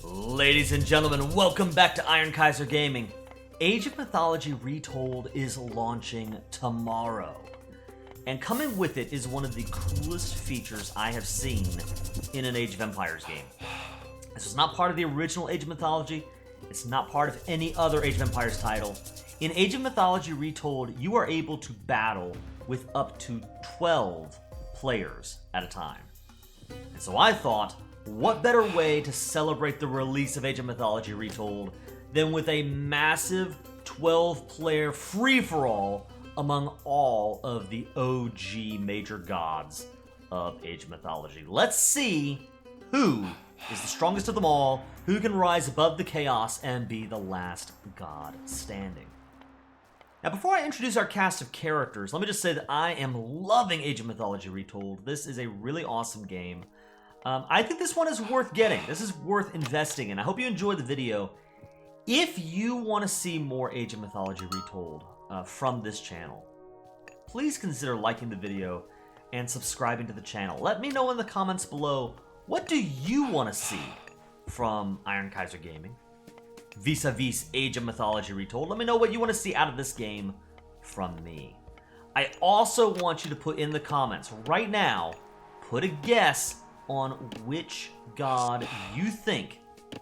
Ladies and gentlemen, welcome back to Iron Kaiser Gaming. Age of Mythology Retold is launching tomorrow. And coming with it is one of the coolest features I have seen in an Age of Empires game. This is not part of the original Age of Mythology. It's not part of any other Age of Empires title. In Age of Mythology Retold, you are able to battle with up to 12 players at a time. And so I thought, what better way to celebrate the release of Age of Mythology Retold than with a massive 12-player free-for-all among all of the OG major gods of Age of Mythology. Let's see who is the strongest of them all, who can rise above the chaos and be the last god standing. Now, before I introduce our cast of characters, let me just say that I am loving Age of Mythology Retold. This is a really awesome game. I think this one is worth getting. This is worth investing in. I hope you enjoyed the video. If you want to see more Age of Mythology Retold from this channel, please consider liking the video and subscribing to the channel. Let me know in the comments below, what do you want to see from Iron Kaiser Gaming vis-a-vis Age of Mythology Retold? Let me know what you want to see out of this game from me. I also want you to put in the comments right now, put a guess on which god you think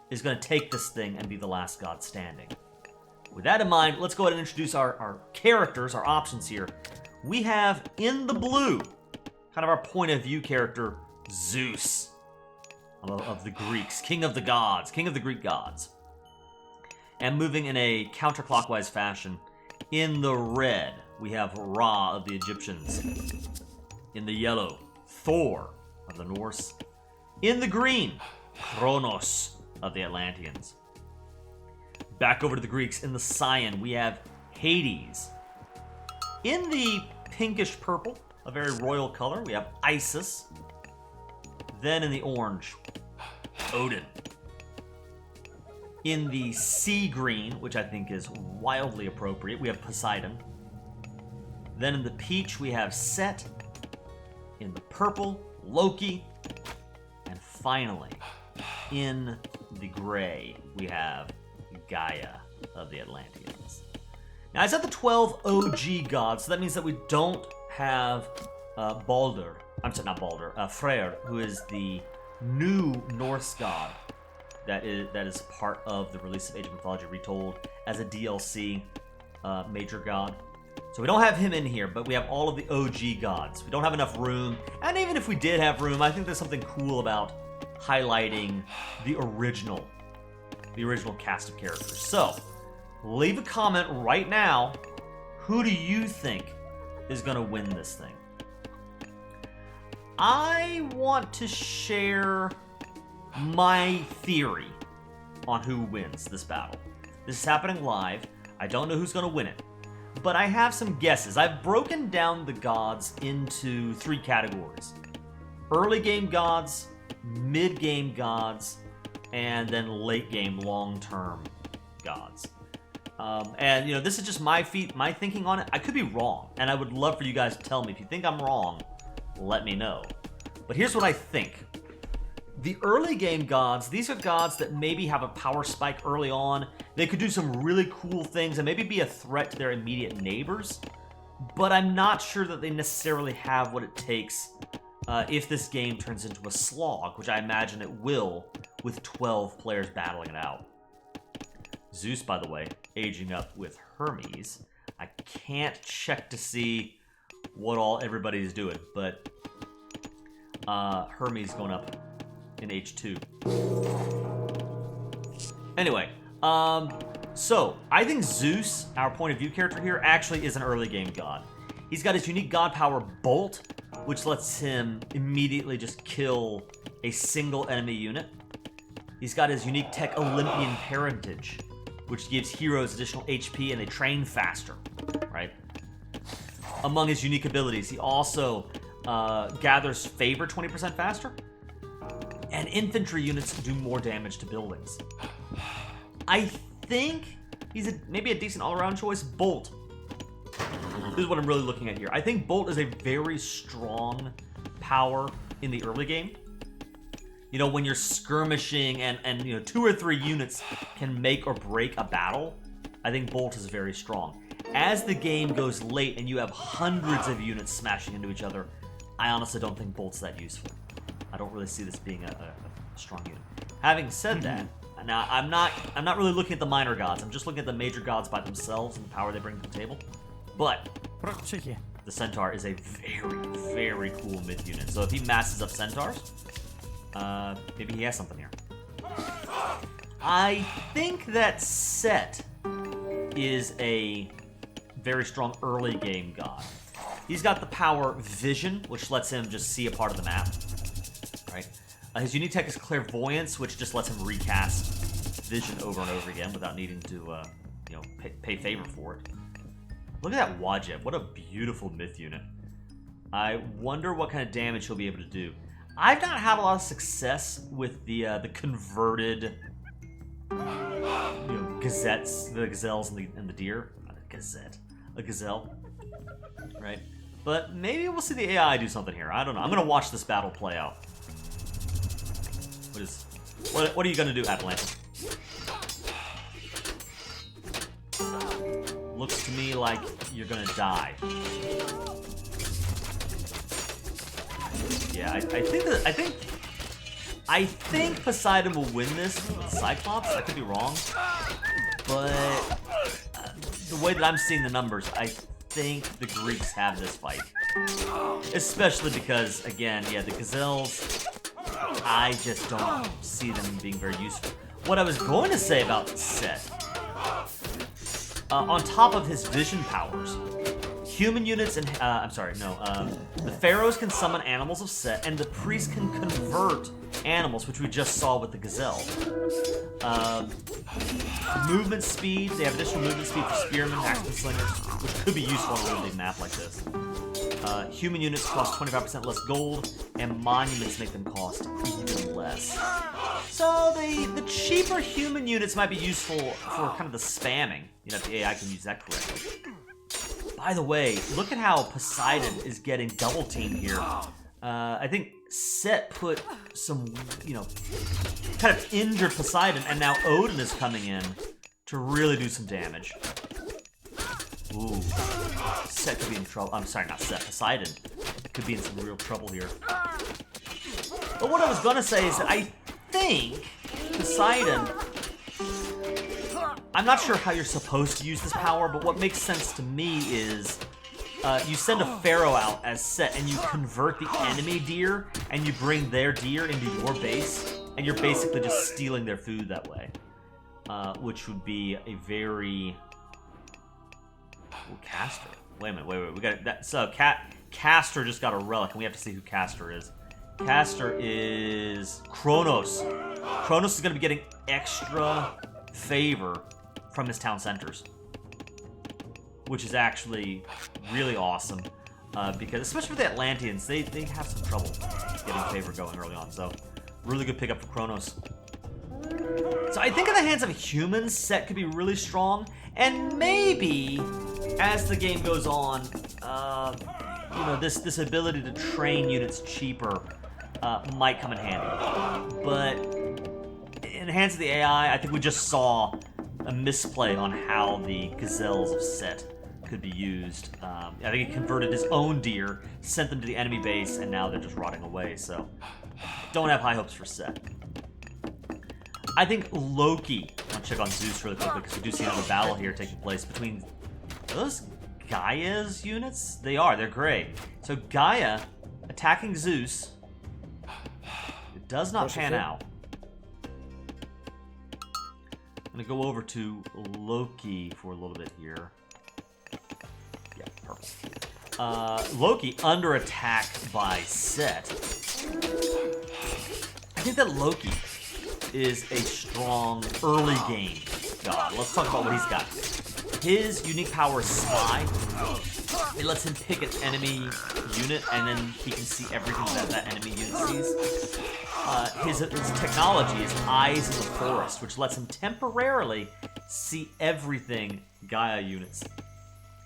is going to take this thing and be the last god standing. With that in mind, let's go ahead and introduce our characters, our options here. We have, in the blue, kind of our point of view character, Zeus of the Greeks, king of the gods, king of the Greek gods. And moving in a counterclockwise fashion, in the red, we have Ra of the Egyptians. In the yellow, Thor of the Norse. In the green, Kronos of the Atlanteans. Back over to the Greeks, in the cyan, we have Hades. In the pinkish purple, a very royal color, we have Isis. Then in the orange, Odin. In the sea green, which I think is wildly appropriate, we have Poseidon. Then in the peach, we have Set. In the purple, Loki. And finally, in the gray, we have Gaia of the Atlanteans. Now, I said the 12 OG gods, so that means that we don't have Baldur. I'm sorry, not Baldur. Freyr, who is the new Norse god that is part of the release of Age of Mythology Retold as a DLC major god. So we don't have him in here, but we have all of the OG gods. We don't have enough room, and even if we did have room, I think there's something cool about highlighting the original cast of characters. So, leave a comment right now. Who do you think is going to win this thing? I want to share my theory on who wins this battle. This is happening live. I don't know who's going to win it, but I have some guesses. I've broken down the gods into 3 categories: early game gods, mid game gods, and then late game long-term gods. And this is just my thinking on it. I could be wrong, and I would love for you guys to tell me. If you think I'm wrong, let me know. But here's what I think. The early game gods, these are gods that maybe have a power spike early on. They could do some really cool things and maybe be a threat to their immediate neighbors, but I'm not sure that they necessarily have what it takes if this game turns into a slog, which I imagine it will, with 12 players battling it out. Zeus, by the way, aging up with Hermes. I can't check to see what all everybody is doing, but Hermes going up in H2. Anyway, so I think Zeus, our point of view character here, actually is an early game god. He's got his unique god power Bolt, which lets him immediately just kill a single enemy unit. He's got his unique tech Olympian Parentage, which gives heroes additional HP and they train faster, right? Among his unique abilities, he also gathers favor 20% faster, and infantry units do more damage to buildings. I think he's maybe a decent all-around choice. Bolt. This is what I'm really looking at here. I think Bolt is a very strong power in the early game. You know, when you're skirmishing and you know 2 or 3 units can make or break a battle, I think Bolt is very strong. As the game goes late and you have hundreds of units smashing into each other, I honestly don't think Bolt's that useful. I don't really see this being a strong unit. Having said that, now I'm not really looking at the minor gods. I'm just looking at the major gods by themselves and the power they bring to the table. But the Centaur is a very, very cool myth unit. So if he masses up Centaurs, maybe he has something here. I think that Set is a very strong early game god. He's got the power Vision, which lets him just see a part of the map. Right? His unique tech is Clairvoyance, which just lets him recast Vision over and over again without needing to, you know, pay favor for it. Look at that Wajib. What a beautiful myth unit. I wonder what kind of damage he'll be able to do. I've not had a lot of success with the converted, you know, gazettes, the gazelles and the deer. Not a gazette, a gazelle, right? But maybe we'll see the AI do something here. I don't know. I'm gonna watch this battle play out. What are you gonna do, Atlanta? Looks to me like you're gonna die. Yeah, I think Poseidon will win this with Cyclops. I could be wrong, but the way that I'm seeing the numbers, I think the Greeks have this fight. Especially because, again, yeah, the gazelles, I just don't see them being very useful. What I was going to say about Set, on top of his vision powers, human units and, the pharaohs can summon animals of Set, and the priests can convert animals, which we just saw with the gazelle. Movement speed, they have additional movement speed for spearmen, axemen, slingers, which could be useful on a really big map like this. Human units cost 25% less gold, and monuments make them cost even less. So the cheaper human units might be useful for kind of the spamming, you know, if the AI can use that correctly. By the way, look at how Poseidon is getting double teamed here. I think Set put some, you know, kind of injured Poseidon, and now Odin is coming in to really do some damage. Ooh, Set could be in trouble. I'm sorry, not Set. Poseidon could be in some real trouble here. But what I was gonna say is that I think Poseidon, I'm not sure how you're supposed to use this power, but what makes sense to me is you send a pharaoh out as Set, and you convert the enemy deer, and you bring their deer into your base, and you're basically just stealing their food that way, which would be a very... Ooh, Castor. Wait a minute, we got that. So Castor just got a relic, and we have to see who Castor is. Castor is Kronos. Kronos is going to be getting extra favor from his town centers, which is actually really awesome, because especially for the Atlanteans, they have some trouble getting favor going early on. So really good pickup for Kronos. So I think in the hands of humans, Set could be really strong, and maybe as the game goes on, you know, this ability to train units cheaper might come in handy. But in the hands of the AI, I think we just saw a misplay on how the gazelles of Set could be used. I think he converted his own deer, sent them to the enemy base, and now they're just rotting away. So don't have high hopes for Set. I think Loki, I'll check on Zeus really quickly because we do see another battle here taking place between those Gaia's units. They're gray. So Gaia attacking Zeus. It does not pan out. I'm gonna go over to Loki for a little bit here. Yeah, perfect. Loki under attack by Set. I think that Loki is a strong early game god. Let's talk about what he's got. His unique power is Spy. It lets him pick an enemy unit, and then he can see everything that enemy unit sees. His technology is Eyes in the Forest, which lets him temporarily see everything Gaia units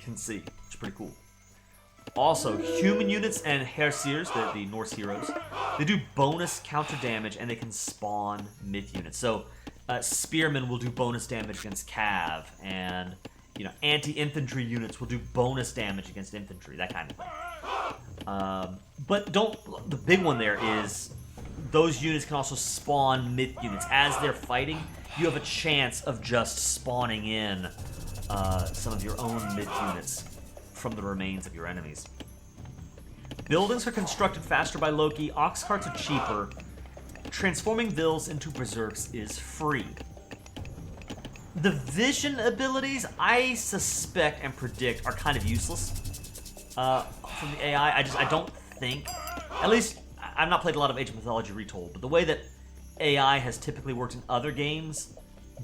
can see, which is pretty cool. Also, human units and Hersirs, the Norse heroes, they do bonus counter damage and they can spawn myth units. So, spearmen will do bonus damage against cav, and anti-infantry units will do bonus damage against infantry, that kind of thing. But the big one there is those units can also spawn myth units. As they're fighting, you have a chance of just spawning in some of your own myth units from the remains of your enemies. Buildings are constructed faster by Loki, ox carts are cheaper, transforming vills into berserks is free. The vision abilities, I suspect and predict, are kind of useless from the AI. I don't think, at least I've not played a lot of Age of Mythology Retold, but the way that AI has typically worked in other games,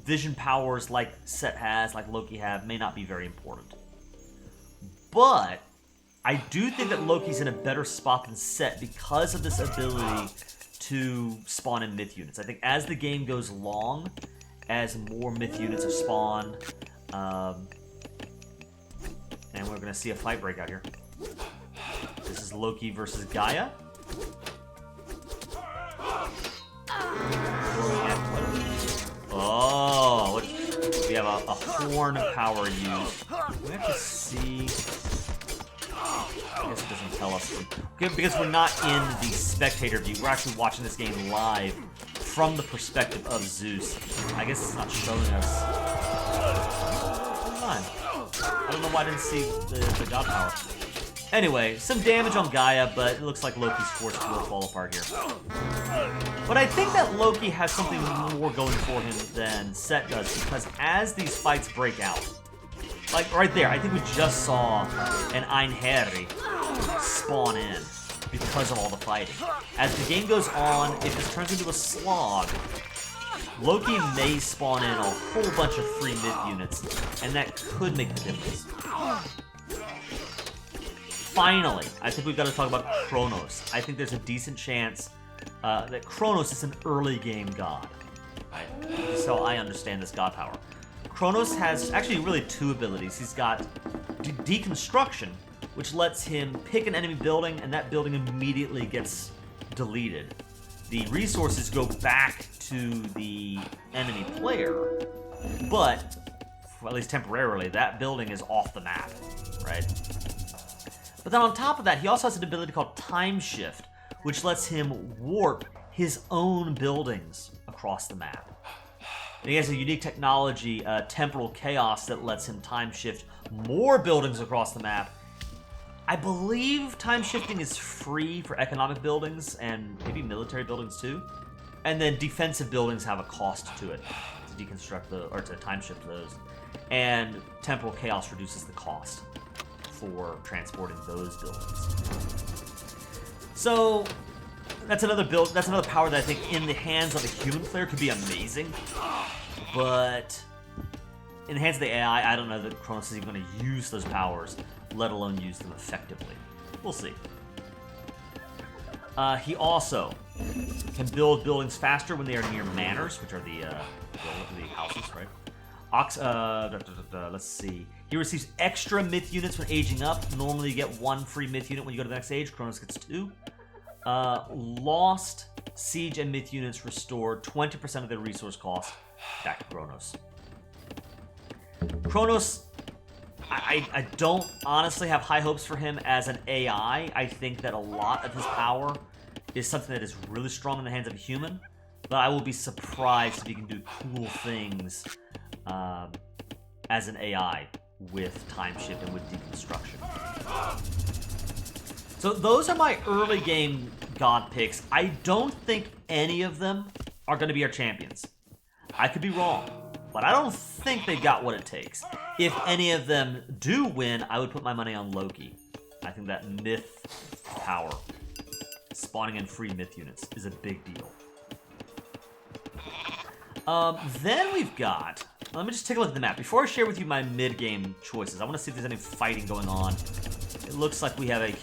vision powers like Set has, like Loki have, may not be very important. But I do think that Loki's in a better spot than Set because of this ability to spawn in myth units. I think as the game goes long, as more myth units are spawned, and we're going to see a fight break out here. This is Loki versus Gaia. Oh, we have a horn power used. We have to see. I guess it doesn't tell us. Because we're not in the spectator view. We're actually watching this game live from the perspective of Zeus. I guess it's not showing us. Fine. I don't know why I didn't see the god power. Anyway, some damage on Gaia, but it looks like Loki's force will fall apart here. But I think that Loki has something more going for him than Set does, because as these fights break out, like right there, I think we just saw an Einherji spawn in because of all the fighting. As the game goes on, if this turns into a slog, Loki may spawn in a whole bunch of free myth units, and that could make the difference. Finally, I think we've got to talk about Kronos. I think there's a decent chance that Kronos is an early game god. Right? So I understand this god power. Kronos has actually really two abilities. He's got deconstruction, which lets him pick an enemy building, and that building immediately gets deleted. The resources go back to the enemy player, but at least temporarily, that building is off the map, right? But then on top of that, he also has an ability called Time Shift, which lets him warp his own buildings across the map. And he has a unique technology, Temporal Chaos, that lets him time shift more buildings across the map. I believe time shifting is free for economic buildings and maybe military buildings too. And then defensive buildings have a cost to it to deconstruct or to time shift those. And Temporal Chaos reduces the cost for transporting those buildings. So that's another power that I think in the hands of a human player could be amazing. But in the hands of the AI, I don't know that Kronos is even going to use those powers, let alone use them effectively. We'll see. He also can build buildings faster when they are near manors, which are the houses, right? Let's see. He receives extra myth units when aging up. Normally you get one free myth unit when you go to the next age. Kronos gets 2. Lost siege and myth units restore 20% of their resource cost back to Kronos. Kronos, I don't honestly have high hopes for him as an AI. I think that a lot of his power is something that is really strong in the hands of a human, but I will be surprised if he can do cool things as an AI with time shift and with deconstruction. So those are my early game god picks. I don't think any of them are going to be our champions. I could be wrong, but I don't think they got what it takes. If any of them do win, I would put my money on Loki. I think that myth power, spawning in free myth units, is a big deal. Then we've got... Let me just take a look at the map. Before I share with you my mid-game choices, I want to see if there's any fighting going on. It looks like we have a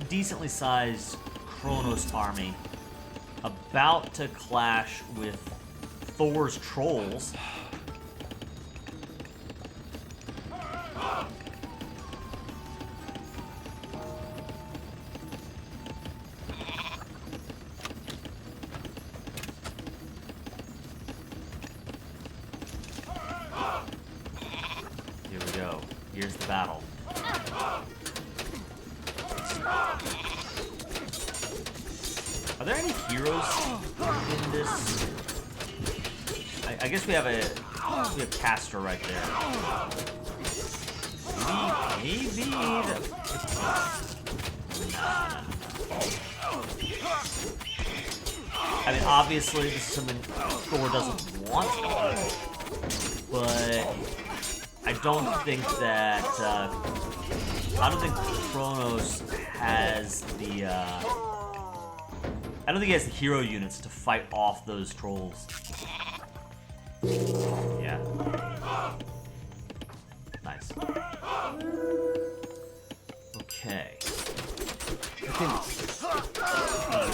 decently sized Kronos army about to clash with Thor's trolls. here's the battle. Are there any heroes in this? I guess we have Castor right there. Maybe. Nah. I mean, obviously, this is something Thor doesn't want, but I don't think that. I don't think Kronos has the. I don't think he has the hero units to fight off those trolls. Yeah. Nice. Okay.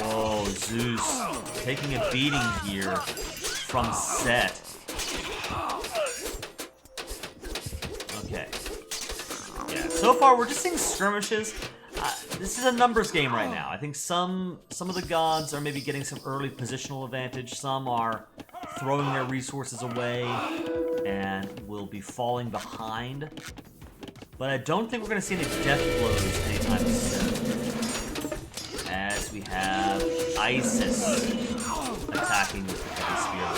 Whoa, Zeus. Taking a beating here from Set. Okay. Yeah, so far we're just seeing skirmishes. This is a numbers game right now. I think some of the gods are maybe getting some early positional advantage. Some are throwing their resources away and will be falling behind. But I don't think we're going to see any death blows anytime soon. As we have Isis attacking with the heavy spear.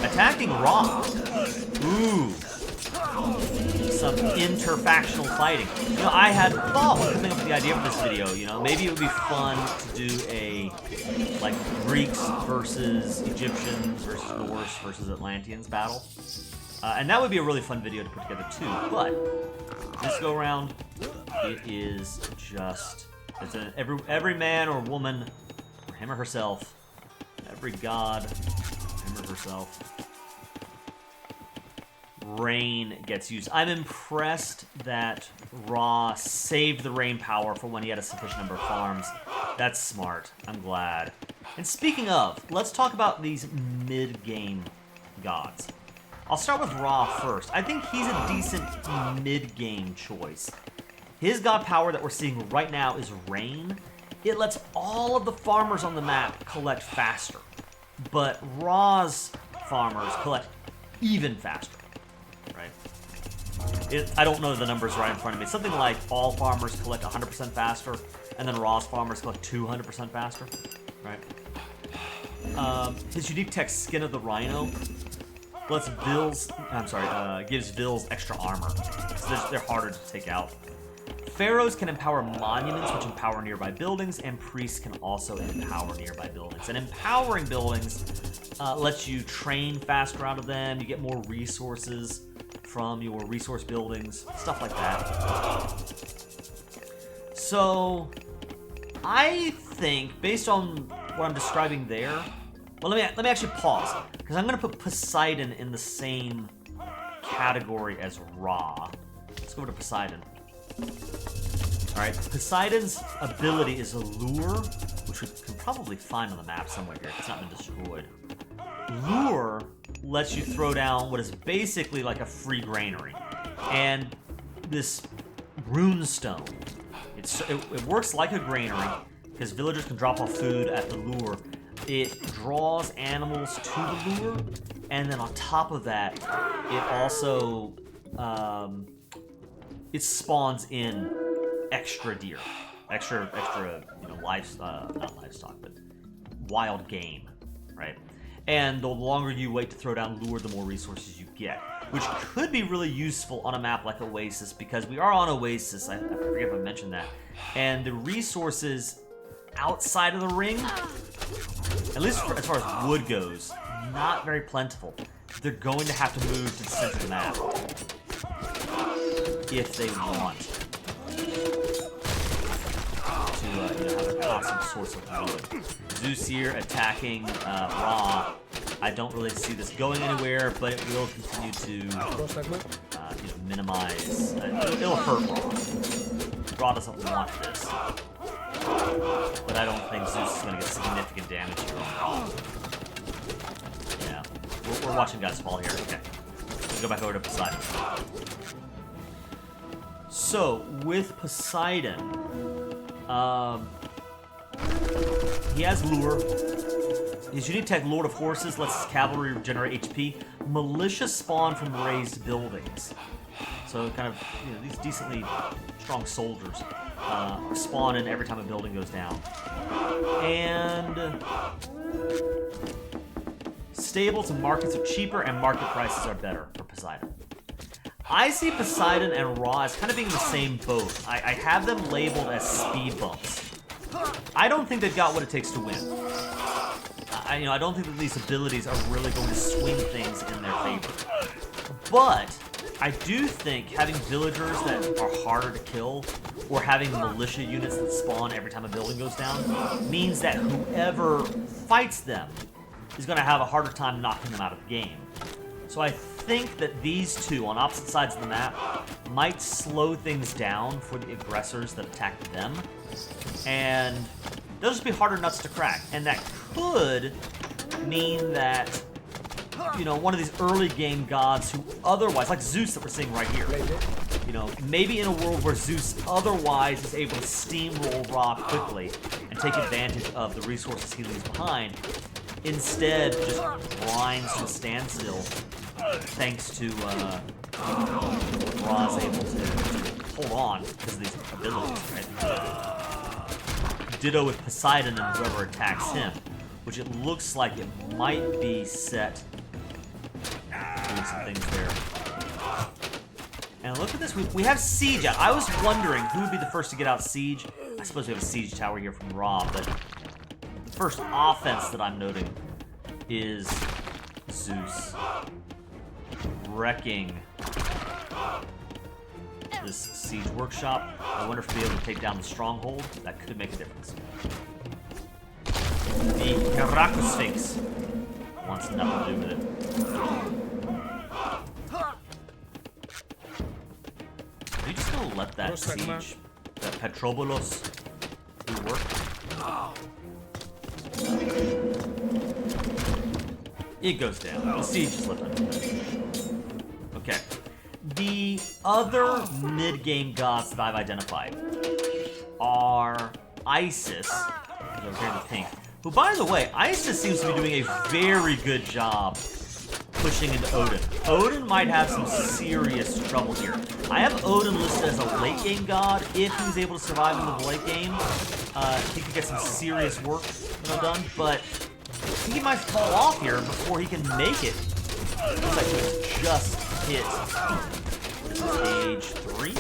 Attacking Ra. Ooh. Some interfactional fighting. You know, I had thought when coming up with the idea for this video, you know, maybe it would be fun to do a, like, Greeks versus Egyptians versus Norse versus Atlanteans battle. And that would be a really fun video to put together too, but this go around, it is just, it's every man or woman, or him or herself, every god, him or herself, rain gets used. I'm impressed that Ra saved the rain power for when he had a sufficient number of farms. That's smart. I'm glad. And speaking of, let's talk about these mid-game gods. I'll start with Ra first. I think he's a decent mid-game choice. His god power that we're seeing right now is rain. It lets all of the farmers on the map collect faster. But Ra's farmers collect even faster. Right? I don't know the numbers right in front of me. Something like all farmers collect 100% faster, and then Ra's farmers collect 200% faster. Right? His unique tech, Skin of the Rhino, gives Vils extra armor. So they're harder to take out. Pharaohs can empower monuments, which empower nearby buildings, and priests can also empower nearby buildings. And empowering buildings lets you train faster out of them. You get more resources from your resource buildings, stuff like that. So, I think, based on what I'm describing there, well, let me actually pause, because I'm going to put Poseidon in the same category as Ra. Let's go over to Poseidon. Alright, Poseidon's ability is a lure, which we can probably find on the map somewhere here if it's not been destroyed. Lure lets you throw down what is basically like a free granary. And this rune stone, it works like a granary, because villagers can drop off food at the lure. It draws animals to the lure, and then on top of that, it also it spawns in extra deer, extra you know, not livestock, but wild game, right? And the longer you wait to throw down lure, the more resources you get, which could be really useful on a map like Oasis, because we are on Oasis. I forget if I mentioned that, and the resources outside of the ring, at least as far as wood goes, not very plentiful. They're going to have to move to the center of the map if they want to have a constant source of wood. Zeus here attacking Ra. I don't really see this going anywhere, but it will continue to minimize. It'll hurt Ra. Ra doesn't want this. But I don't think Zeus is going to get significant damage here on Ra. Yeah. We're watching guys fall here. Okay. Let's go back over to Poseidon. So, with Poseidon, he has lure. His unique tech, Lord of Horses, lets his cavalry regenerate HP. Militia spawn from raised buildings. So kind of, you know, these decently strong soldiers spawn in every time a building goes down. And stables and markets are cheaper, and market prices are better for Poseidon. I see Poseidon and Ra as kind of being the same boat. I have them labeled as speed bumps. I don't think they've got what it takes to win. I don't think that these abilities are really going to swing things in their favor. But I do think having villagers that are harder to kill, or having militia units that spawn every time a building goes down, means that whoever fights them is going to have a harder time knocking them out of the game. So I think that these two on opposite sides of the map might slow things down for the aggressors that attack them, and they'll just be harder nuts to crack. And that could mean that, you know, one of these early game gods who otherwise, like Zeus that we're seeing right here, you know, maybe in a world where Zeus otherwise is able to steamroll Ra quickly and take advantage of the resources he leaves behind, instead just grinds to a standstill thanks to Ra's able to hold on because of these abilities, right? Ditto with Poseidon and whoever attacks him, which it looks like it might be set doing some things there. And look at this, we have Siege out. I was wondering who would be the first to get out Siege. I suppose we have a Siege tower here from Ra, but the first offense that I'm noting is Zeus wrecking this Siege workshop. I wonder if we'll be able to take down the stronghold. That could make a difference. The Heracrosphinx wants nothing to do with it. Are you just gonna let that siege, that Petrobolos, do work? It goes down. The siege is lifted. Okay. The other mid-game gods that I've identified are Isis, who's over here in the pink, who, by the way, Isis seems to be doing a very good job pushing into Odin. Odin might have some serious trouble here. I have Odin listed as a late-game god. If he was able to survive in the late game, he could get some serious work done, but I think he might fall off here before he can make it. Looks like he just hit age 3.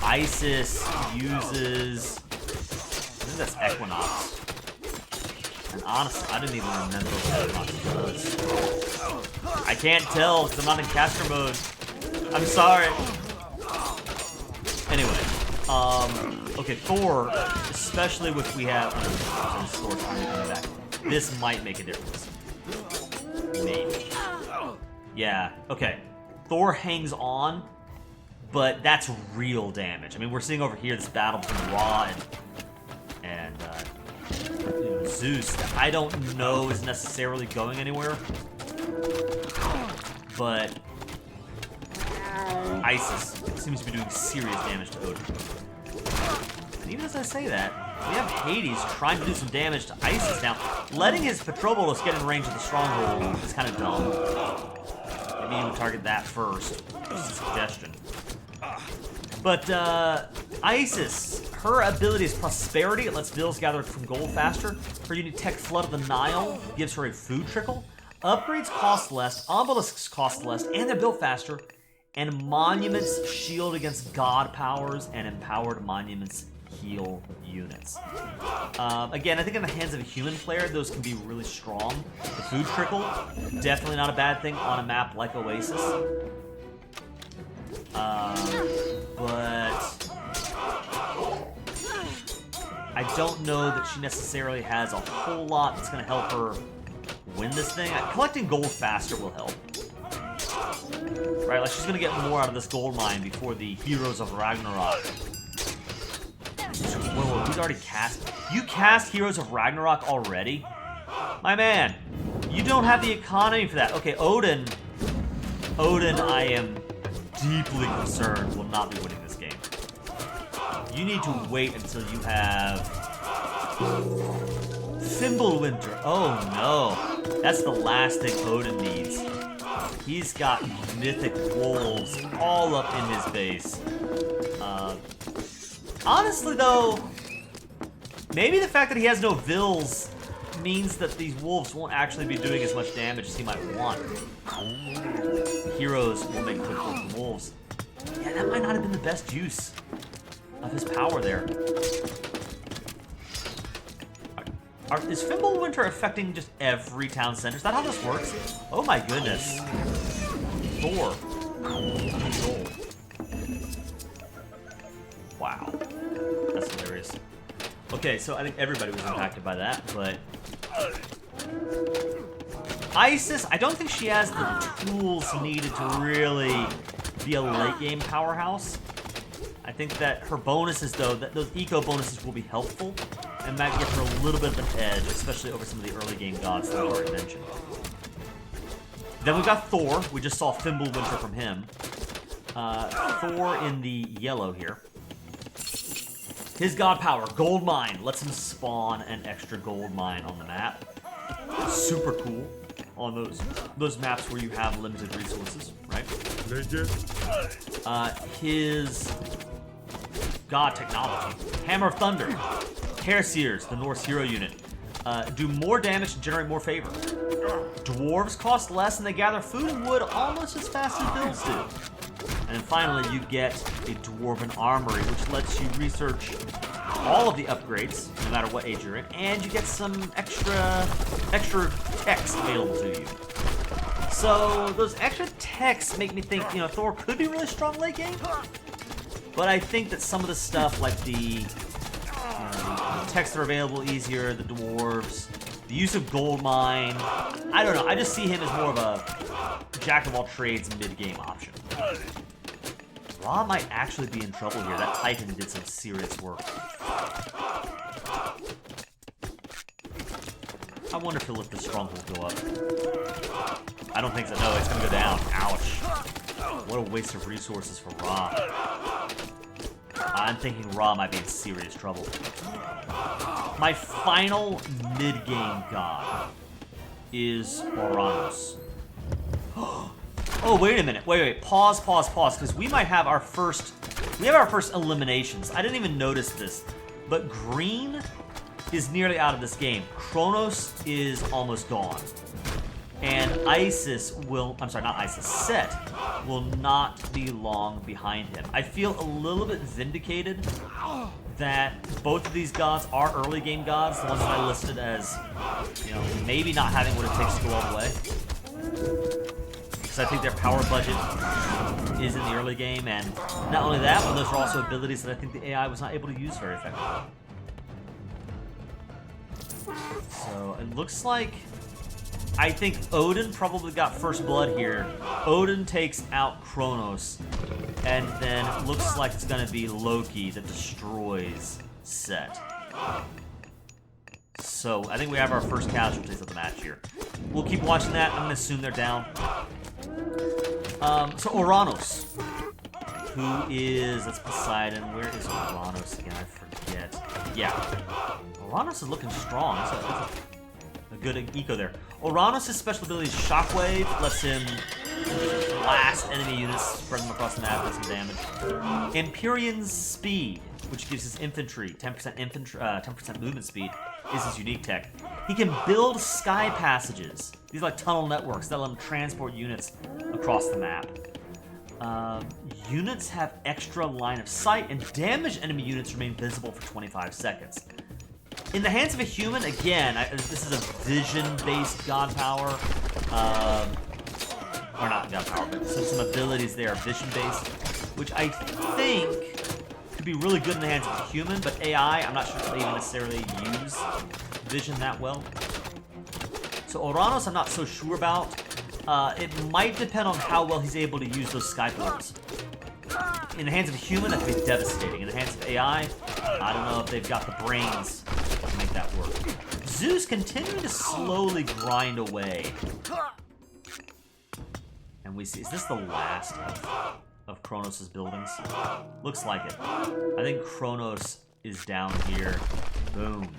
Isis uses, I think that's Equinox. And honestly, I didn't even remember what Equinox does. I can't tell because I'm not in caster mode. I'm sorry. Anyway, okay, Thor, especially if we have this might make a difference. Maybe. Yeah, okay. Thor hangs on, but that's real damage. I mean, we're seeing over here this battle between Ra and you know, Zeus that I don't know is necessarily going anywhere. But Isis seems to be doing serious damage to Odin. And even as I say that, we have Hades trying to do some damage to Isis now. Letting his Petrobolos get in range of the stronghold is kind of dumb. Maybe he would target that first. Just a suggestion. But Isis, her ability is Prosperity. It lets villas gather from gold faster. Her unique tech, Flood of the Nile, gives her a food trickle. Upgrades cost less, obelisks cost less, and they're built faster. And monuments shield against god powers, and empowered monuments heal units. Again, I think in the hands of a human player, those can be really strong. The food trickle, definitely not a bad thing on a map like Oasis. But I don't know that she necessarily has a whole lot that's going to help her win this thing. Collecting gold faster will help. Right, like she's going to get more out of this gold mine before the Heroes of Ragnarok. Whoa, he's already cast. You cast Heroes of Ragnarok already? My man, you don't have the economy for that. Okay, Odin, I am deeply concerned will not be winning this game. You need to wait until you have Fimbulwinter. Oh no. That's the last thing Odin needs. He's got mythic wolves all up in his base. Honestly though, maybe the fact that he has no vills means that these wolves won't actually be doing as much damage as he might want. Heroes will make quick work of wolves. Yeah, that might not have been the best use of his power there. Is Fimbulwinter affecting just every town center? Is that how this works? Oh my goodness. Thor. Gold. Wow. That's hilarious. Okay, so I think everybody was impacted by that, but... Isis, I don't think she has the tools needed to really be a late-game powerhouse. I think that her bonuses, though, those eco bonuses will be helpful, and might give her a little bit of an edge, especially over some of the early-game gods that I already mentioned. Then we've got Thor. We just saw Fimbulwinter from him. Thor in the yellow here. His god power, Gold Mine, lets him spawn an extra gold mine on the map. Super cool on those maps where you have limited resources, right? His god technology, Hammer of Thunder, Hairseers, the Norse hero unit, do more damage and generate more favor. Dwarves cost less and they gather food and wood almost as fast as builds do. And then finally, you get a Dwarven Armory, which lets you research all of the upgrades, no matter what age you're in, and you get some extra techs available to you. So those extra techs make me think, you know, Thor could be really strong late game, but I think that some of the stuff like the techs that are available easier, the dwarves, the use of gold mine, I don't know. I just see him as more of a jack of all trades mid-game option. Ra might actually be in trouble here. That Titan did some serious work. I wonder if he'll let the stronghold go up. I don't think so. No, it's gonna go down. Ouch. What a waste of resources for Ra. I'm thinking Ra might be in serious trouble. My final mid-game god is Oranos. Oh, wait a minute. Wait. Pause, because we might have our first eliminations. I didn't even notice this, but green is nearly out of this game. Kronos is almost gone. And Isis will, I'm sorry, not Isis, Set will not be long behind him. I feel a little bit vindicated that both of these gods are early game gods, the ones that I listed as, you know, maybe not having what it takes to go all the way. Because I think their power budget is in the early game, and not only that, but those are also abilities that I think the AI was not able to use very effectively. So it looks like, I think Odin probably got first blood here. Odin takes out Kronos, and then it looks like it's going to be Loki that destroys Set. So I think we have our first casualties of the match here. We'll keep watching that. I'm going to assume they're down. So Oranos, who is, that's Poseidon. Where is Oranos again? I forget. Yeah. Oranos is looking strong. That's a good eco there. Oranos' special ability is Shockwave, lets him blast enemy units, spread them across the map, does some damage. Empyrean's Speed, which gives his infantry 10% movement speed, is his unique tech. He can build sky passages. These are like tunnel networks that let him transport units across the map. Units have extra line of sight, and damaged enemy units remain visible for 25 seconds. In the hands of a human, again, this is a vision-based god power. Or not god power, but some abilities there are vision-based, which I think could be really good in the hands of a human, but AI, I'm not sure if they even necessarily use vision that well. So Oranos, I'm not so sure about. It might depend on how well he's able to use those sky portals. In the hands of a human, that could be devastating. In the hands of AI, I don't know if they've got the brains to make that work. Zeus continuing to slowly grind away. And we see, is this the last of Kronos' buildings? Looks like it. I think Kronos is down here. Boom.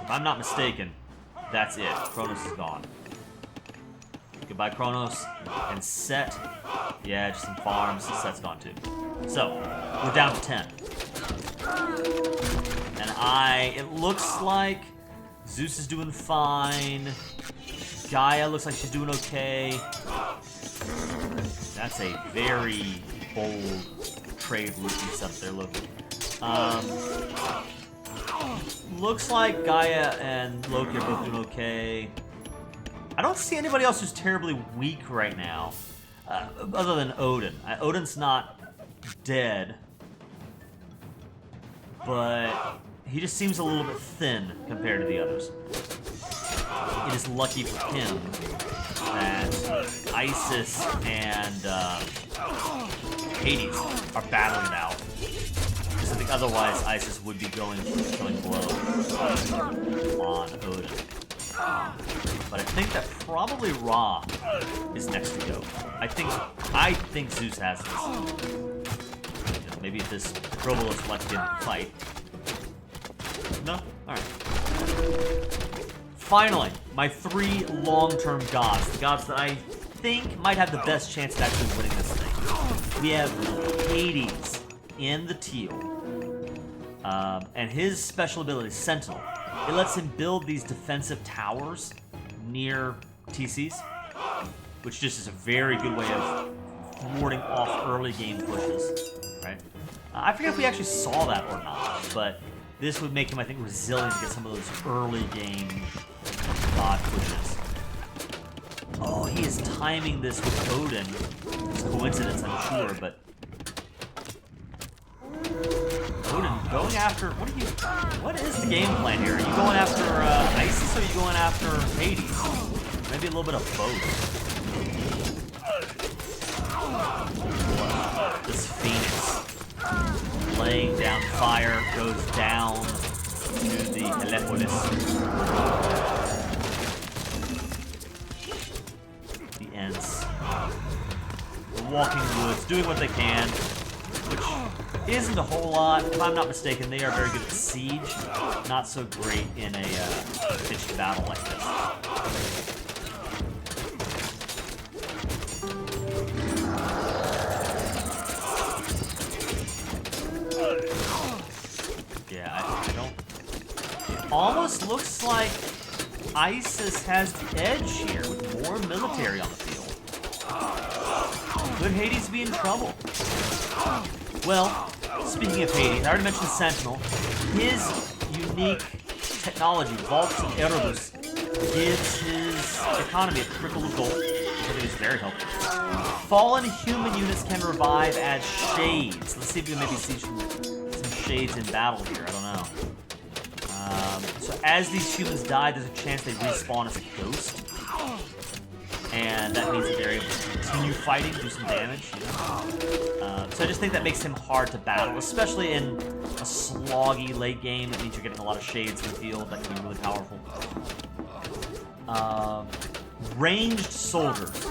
If I'm not mistaken, that's it. Kronos is gone. Goodbye, Kronos. And Set. Yeah, just some farms. Set's gone too. So, we're down to 10. And it looks like Zeus is doing fine. Gaia looks like she's doing okay. That's a very bold trade Lucy's up there looking. Looks like Gaia and Loki are both doing okay. I don't see anybody else who's terribly weak right now, other than Odin. Odin's not dead, but he just seems a little bit thin compared to the others. It is lucky for him that Isis and Hades are battling it out. Because I think otherwise Isis would be going blow on Odin. But I think that probably Ra is next to go. I think Zeus has this. You know, maybe if this Probolos lets him fight. No? Alright. Finally, my 3 long-term gods. The gods that I think might have the best chance of actually winning this thing. We have Hades in the teal. And his special ability, Sentinel. It lets him build these defensive towers near TCs, which just is a very good way of warding off early game pushes, right? I forget if we actually saw that or not, but this would make him, I think, resilient to get some of those early game god pushes. Oh, he is timing this with Odin. It's a coincidence, I'm sure, but Odin going after, what is the game plan here? Are you going after Isis or are you going after Hades? Maybe a little bit of both. This Phoenix laying down fire goes down to the Telepolis. The Ents. The Walking Woods doing what they can, which isn't a whole lot. If I'm not mistaken, they are very good at siege. Not so great in a pitched battle like this. Yeah, I don't... It almost looks like Isis has the edge here with more military on the field. Could Hades be in trouble? Well, speaking of Hades, I already mentioned Sentinel. His unique technology, Vaults and Erebus, gives his economy a trickle of gold, which I think is very helpful. Fallen human units can revive as shades. Let's see if we can maybe see some shades in battle here. I don't know. So as these humans die, there's a chance they respawn as a ghost. And that means that they're able to continue fighting, do some damage. You know? So I just think that makes him hard to battle, especially in a sloggy late game. That means you're getting a lot of shades in the field. That can be really powerful. Ranged soldiers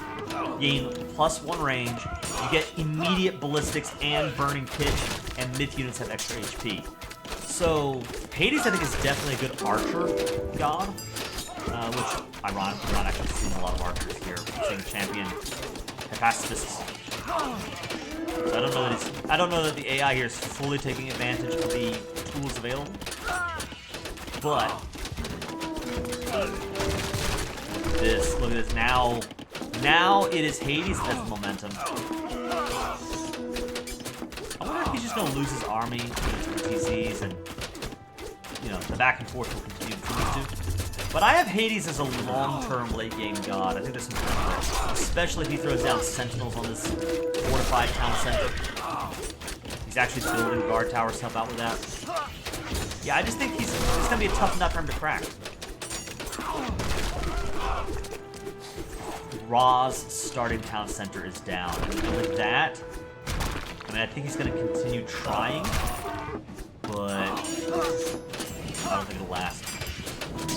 gain +1 range. You get immediate ballistics and burning pitch, and myth units have extra HP. So Hades, I think, is definitely a good archer god, which ironically we're not actually seeing a lot of archers here. We're seeing champion pacifists. So I don't know that the AI here is fully taking advantage of the tools available, but look at this now it is Hades that has the momentum. I wonder if he's just gonna lose his army to TCs, and you know the back and forth will continue between these two. But I have Hades as a long-term late-game god. I think there's some potential, especially if he throws down sentinels on this fortified town center. He's actually building guard towers to help out with that. Yeah, I just think it's gonna be a tough nut for him to crack. Ra's starting town center is down, and with that, I mean, I think he's gonna continue trying, but I don't think it'll last.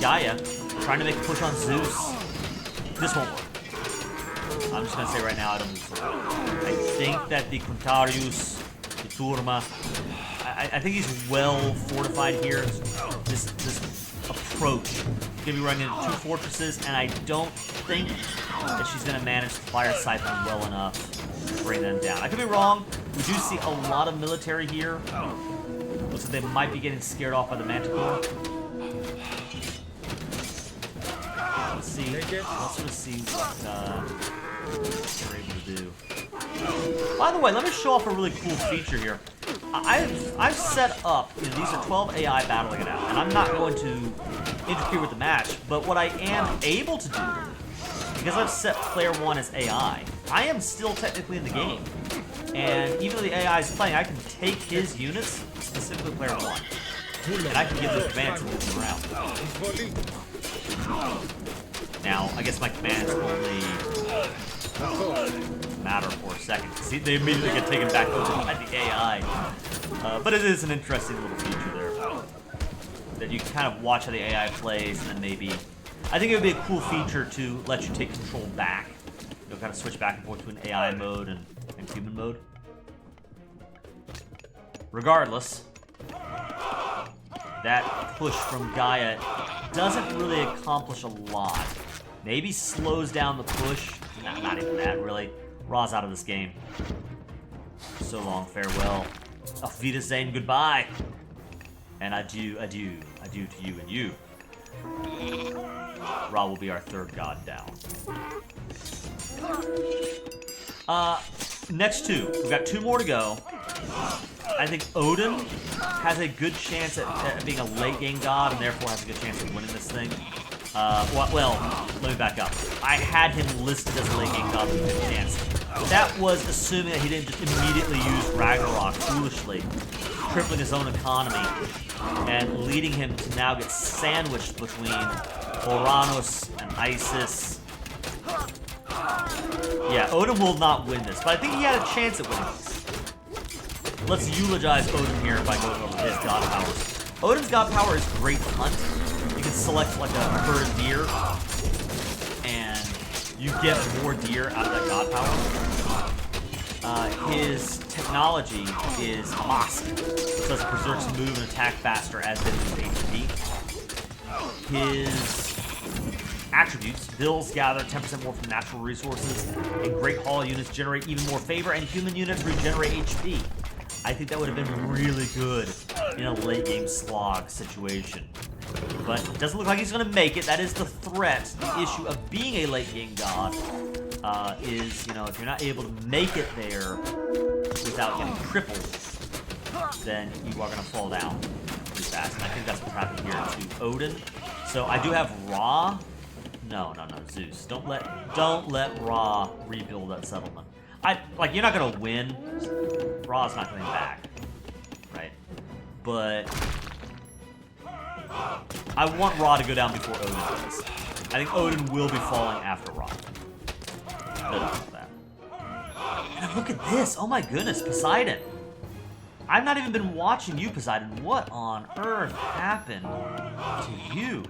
Gaia, trying to make a push on Zeus. This won't work. I'm just gonna say right now, I don't think this will work. I think that the Quintarius, the Turma, I think he's well fortified here. This approach. Gonna be running into 2 fortresses, and I don't think that she's gonna manage to fire siphon well enough to bring them down. I could be wrong. We do see a lot of military here. Looks like they might be getting scared off by the Manticore. Let's see. Let's sort of see what they're able to do. By the way, let me show off a really cool feature here. I've set up, these are 12 AI battling it out, and I'm not going to interfere with the match, but what I am able to do, because I've set player 1 as AI, I am still technically in the game. And even though the AI is playing, I can take his units, specifically player 1, and I can give those commands and move them around. Now, I guess my commands only matter for a second. See, they immediately get taken back over by the AI. But it is an interesting little feature there. That you can kind of watch how the AI plays, and then maybe... I think it would be a cool feature to let you take control back. You'll kind of switch back and forth between AI mode and human mode. Regardless, that push from Gaia doesn't really accomplish a lot. Maybe slows down the push. Not even that, really. Ra's out of this game. So long, farewell. Auf Wiedersehen, goodbye. And adieu, adieu. Adieu to you and you. Ra will be our 3rd god down. Next 2. We've got 2 more to go. I think Odin has a good chance at being a late game god, and therefore has a good chance of winning this thing. Well, let me back up. I had him listed as a late game god with a good chance. But that was assuming that he didn't just immediately use Ragnarok foolishly, crippling his own economy, and leading him to now get sandwiched between Uranus and Isis. Yeah, Odin will not win this, but I think he had a chance at winning this. Let's eulogize Odin here by going over his god powers. Odin's god power is Great Hunt. You can select like a herd of deer, and you get more deer out of that god power. His technology is Mask, so as Berserks move and attack faster as they lose HP. His attributes, bills gather 10% more from natural resources, and Great Hall units generate even more favor, and human units regenerate HP. I think that would have been really good in a late game slog situation. But it doesn't look like he's going to make it. That is the threat. The issue of being a late game god is, if you're not able to make it there without getting crippled, then you are going to fall down pretty fast. And I think that's what's happening here to Odin. So I do have Ra. No, Zeus. Don't let Ra rebuild that settlement. You're not going to win. Ra's not coming back, right? But I want Ra to go down before Odin does. I think Odin will be falling after Ra. That. And look at this! Oh my goodness, Poseidon! I've not even been watching you, Poseidon. What on earth happened to you?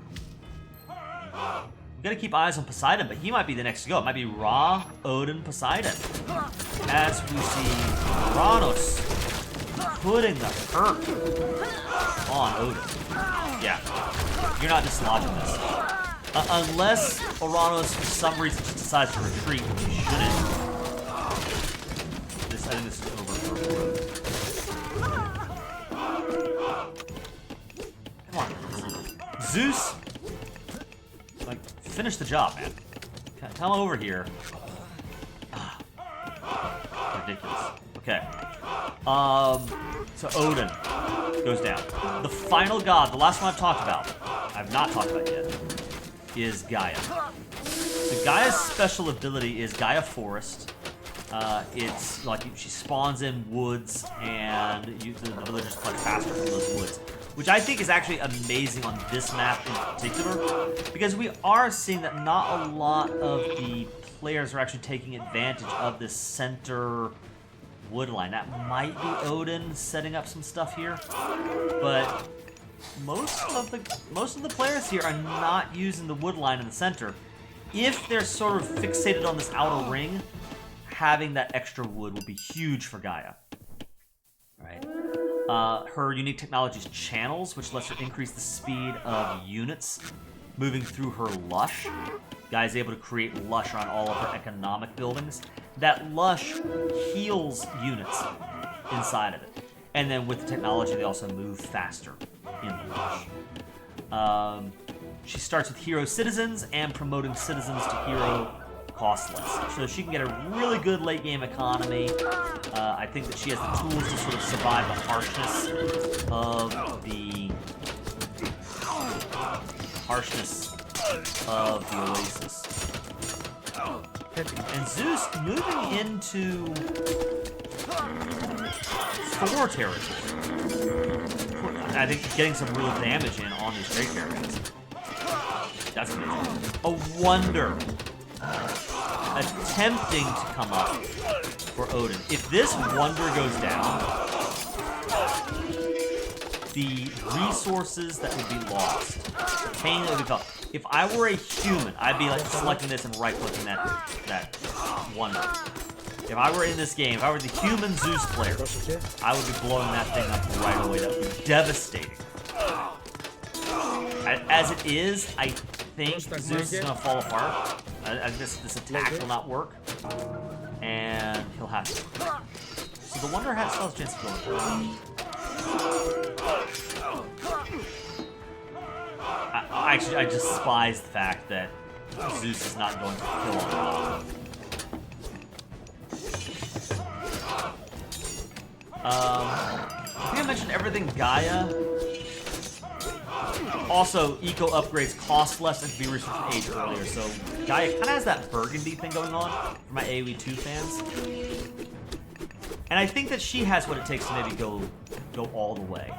We gotta keep eyes on Poseidon, but he might be the next to go. It might be Ra, Odin, Poseidon. As we see Uranus putting the hurt on Odin. Yeah, you're not dislodging this. Unless Uranus, for some reason, just decides to retreat, which he shouldn't. I think this is over for Come on. Zeus! Finish the job, man. Come over here. Ridiculous. Okay. So Odin goes down. The final god, the last one I've talked about, I've not talked about yet, is Gaia. So Gaia's special ability is Gaia Forest. It's like she spawns in woods, and the villagers collect faster from those woods, which I think is actually amazing on this map in particular, because we are seeing that not a lot of the players are actually taking advantage of this center wood line. That might be Odin setting up some stuff here, but most of the players here are not using the wood line in the center. If they're sort of fixated on this outer ring, having that extra wood will be huge for Gaia. Right? Her unique technology is channels, which lets her increase the speed of units moving through her lush. Guy's able to create lush around all of her economic buildings. That lush heals units inside of it. And then with the technology, they also move faster in the lush. She starts with hero citizens, and promoting citizens to hero costs less. So she can get a really good late game economy. I think that she has the tools to sort of survive the harshness of the Oasis. And Zeus moving into 4 territory. I think getting some real damage in on these great characters. That's amazing. A Wonder. Attempting to come up for Odin. If this Wonder goes down, the resources that would be lost, pain that would be felt. If I were a human, I'd be like selecting this and right-clicking that Wonder. If I were in this game, if I were the human Zeus player, I would be blowing that thing up right away. That would be devastating. As it is, I think Zeus is going to fall apart. This attack will not work. And he'll have to. So the Wonder still has a chance to go. I despise the fact that Zeus is not going to kill on Ra. I think I mentioned everything Gaia. Also, eco upgrades cost less and can be researched from age earlier, so Gaia kind of has that burgundy thing going on for my AoE 2 fans. And I think that she has what it takes to maybe go all the way.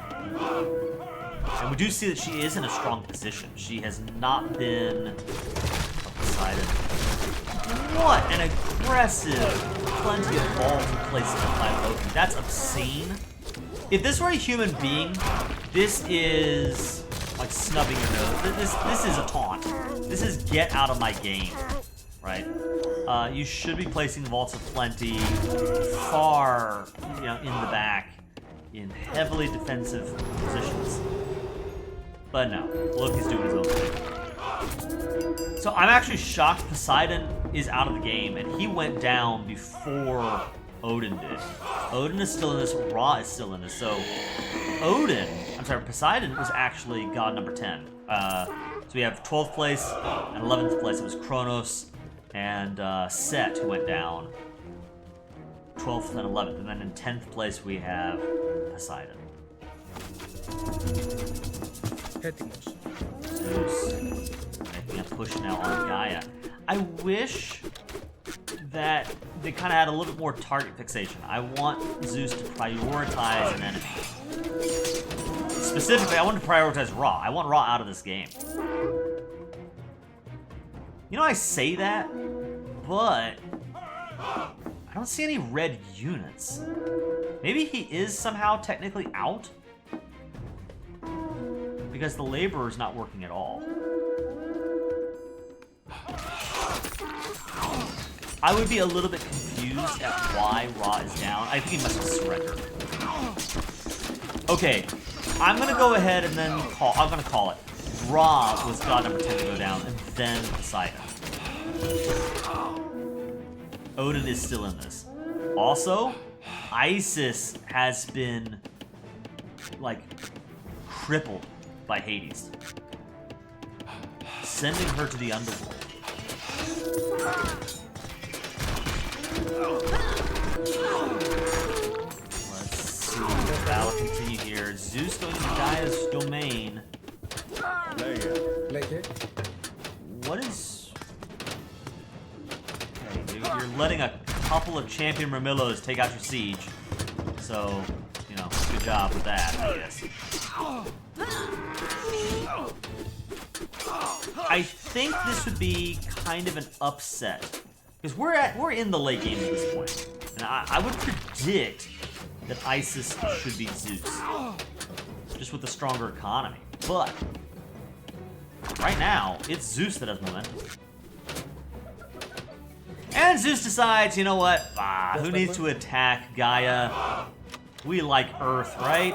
And we do see that she is in a strong position. She has not been decided. What an aggressive, plenty of balls in place of my Loki. That's obscene. If this were a human being, this is like snubbing your nose. This is a taunt. This is get out of my game, right? You should be placing Vaults of Plenty far, in the back, in heavily defensive positions. But no, Loki's doing his own thing. So I'm actually shocked Poseidon is out of the game, and he went down before Odin did. Odin is still in this, Ra is still in this, so Poseidon was actually god number 10. So we have 12th place and 11th place. It was Kronos and Set who went down 12th and 11th, and then in 10th place we have Poseidon. Zeus making a push now on Gaia. I wish that they kind of had a little bit more target fixation. I want Zeus to prioritize an enemy. Specifically, I want to prioritize Ra. I want Ra out of this game. I say that, but I don't see any red units. Maybe he is somehow technically out? Because the Laborer is not working at all. I would be a little bit confused at why Ra is down. I think he must have surrendered. Okay, I'm gonna go ahead and then I'm gonna call it. Ra was god number 10 to go down, and then Poseidon. Odin is still in this. Also, Isis has been, crippled by Hades. Sending her to the underworld. Let's see. The battle continue here. Zeus going to Gaia's domain. What is... Okay, you're letting a couple of champion Mermillos take out your siege. So, good job with that, I guess. I think this would be kind of an upset. Because we're in the late game at this point. And I would predict that Isis should beat Zeus. Just with a stronger economy. But right now, it's Zeus that has momentum. And Zeus decides, you know what? Who needs to attack Gaia? We like Earth, right?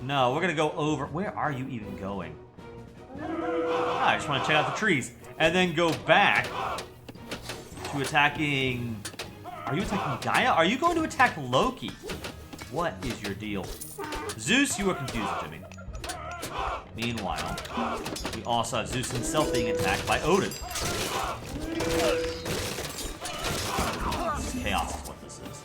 No, we're gonna go over. Where are you even going? I just want to check out the trees. And then go back to attacking... Are you attacking Gaia? Are you going to attack Loki? What is your deal? Zeus, you are confusing to me. Meanwhile, we also have Zeus himself being attacked by Odin. Chaos is what this is.